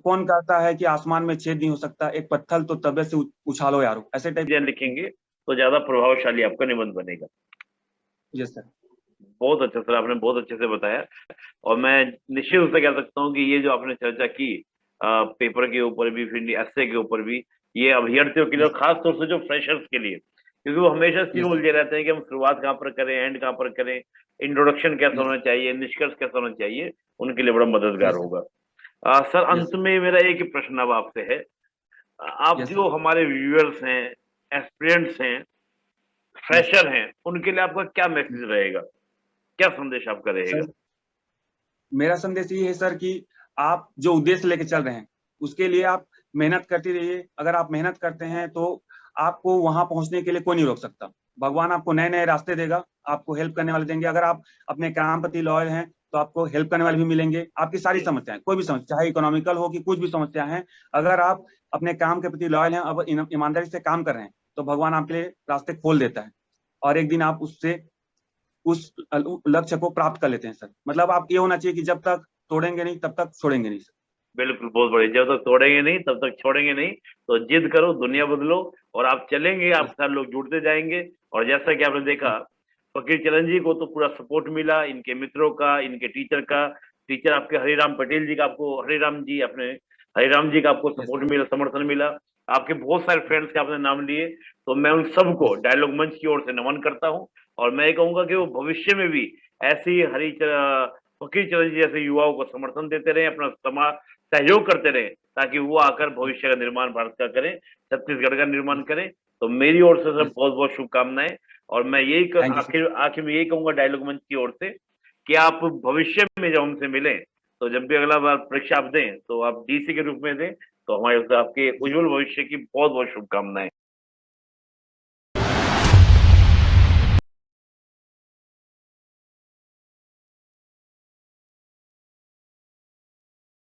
कौन कहता है कि आसमान में छेद नहीं हो सकता, एक पत्थर तो तबे से उछालो यारो, ऐसे टाइप। ध्यान लिखेंगे तो ज्यादा प्रभावशाली आपका निबंध बनेगा। Yes sir. बहुत अच्छा सर, आपने बहुत अच्छे से बताया। और मैं निश्चित रूप से कह सकता हूँ कि ये जो आपने चर्चा की पेपर के ऊपर भी, फिर एस्से के ऊपर भी, ये अभ्यर्थियों के लिए यस और खास तौर से जो फ्रेशर्स के लिए, क्योंकि वो हमेशा इसी में यस उलझे रहते हैं कि हम शुरुआत कहाँ पर करें, एंड कहाँ पर करें, इंट्रोडक्शन कैसा यस होना चाहिए, निष्कर्ष कैसा होना चाहिए, उनके लिए बड़ा मददगार यस सर होगा। सर यस अंत में मेरा एक ही प्रश्न अब आपसे है, आप यस सर जो हमारे व्यूअर्स हैं, एस्पिरेंट्स हैं, यस फ्रेशर हैं, उनके लिए आपका क्या मैसेज रहेगा, क्या संदेश आपका रहेगा? सर मेरा संदेश ये है सर कि आप जो उद्देश्य लेके चल रहे हैं उसके लिए आप मेहनत करते रहिए। अगर आप मेहनत करते हैं तो आपको वहां पहुंचने के लिए कोई नहीं रोक सकता। भगवान आपको नए नए रास्ते देगा, आपको हेल्प करने वाले देंगे। अगर आप अपने काम प्रति लॉयल हैं तो आपको हेल्प करने वाले भी मिलेंगे। आपकी सारी जी समस्याएं, कोई भी समस्या, चाहे इकोनॉमिकल हो कि कुछ भी समस्या है, अगर आप अपने काम के प्रति लॉयल हैं, अब ईमानदारी से काम कर रहे हैं, तो भगवान आपके लिए रास्ते खोल देता है और एक दिन आप उससे उस लक्ष्य को प्राप्त कर लेते हैं सर। मतलब आप ये होना चाहिए कि जब तक तोड़ेंगे नहीं तब तक छोड़ेंगे नहीं सर। बिल्कुल, बहुत बढ़िया। जब तक तोड़ेंगे नहीं तब तक छोड़ेंगे नहीं, तो जिद करो, दुनिया बदलो, और आप चलेंगे, यस आपके साथ लोग जुड़ते जाएंगे। और जैसा कि आपने देखा, फकीर चरण जी को तो पूरा सपोर्ट मिला, इनके मित्रों का, इनके टीचर का, टीचर आपके हरिराम पटेल जी का, आपको हरिराम जी का आपको यस सपोर्ट मिला, समर्थन मिला, आपके बहुत सारे फ्रेंड्स के आपने नाम लिए। तो मैं उन सबको यस डायलॉग मंच की ओर से नमन करता हूँ। और मैं ये कहूंगा कि वो भविष्य में भी ऐसे ही फकीर चरण जी जैसे युवाओं को समर्थन देते रहे, अपना समाज सहयोग करते रहे, ताकि वो आकर भविष्य का निर्माण भारत का करें, छत्तीसगढ़ का निर्माण करें। तो मेरी ओर से सब यस बहुत बहुत शुभकामनाएं। और मैं थैंक यू सर। आखिर आखिर में यही कहूंगा डायलॉग मंच की ओर से कि आप भविष्य में जब हमसे मिलें, तो जब भी अगला बार परीक्षा आप दें तो आप डीसी के रूप में दें। तो हमारे आपके जी उज्जवल भविष्य की बहुत बहुत शुभकामनाएं।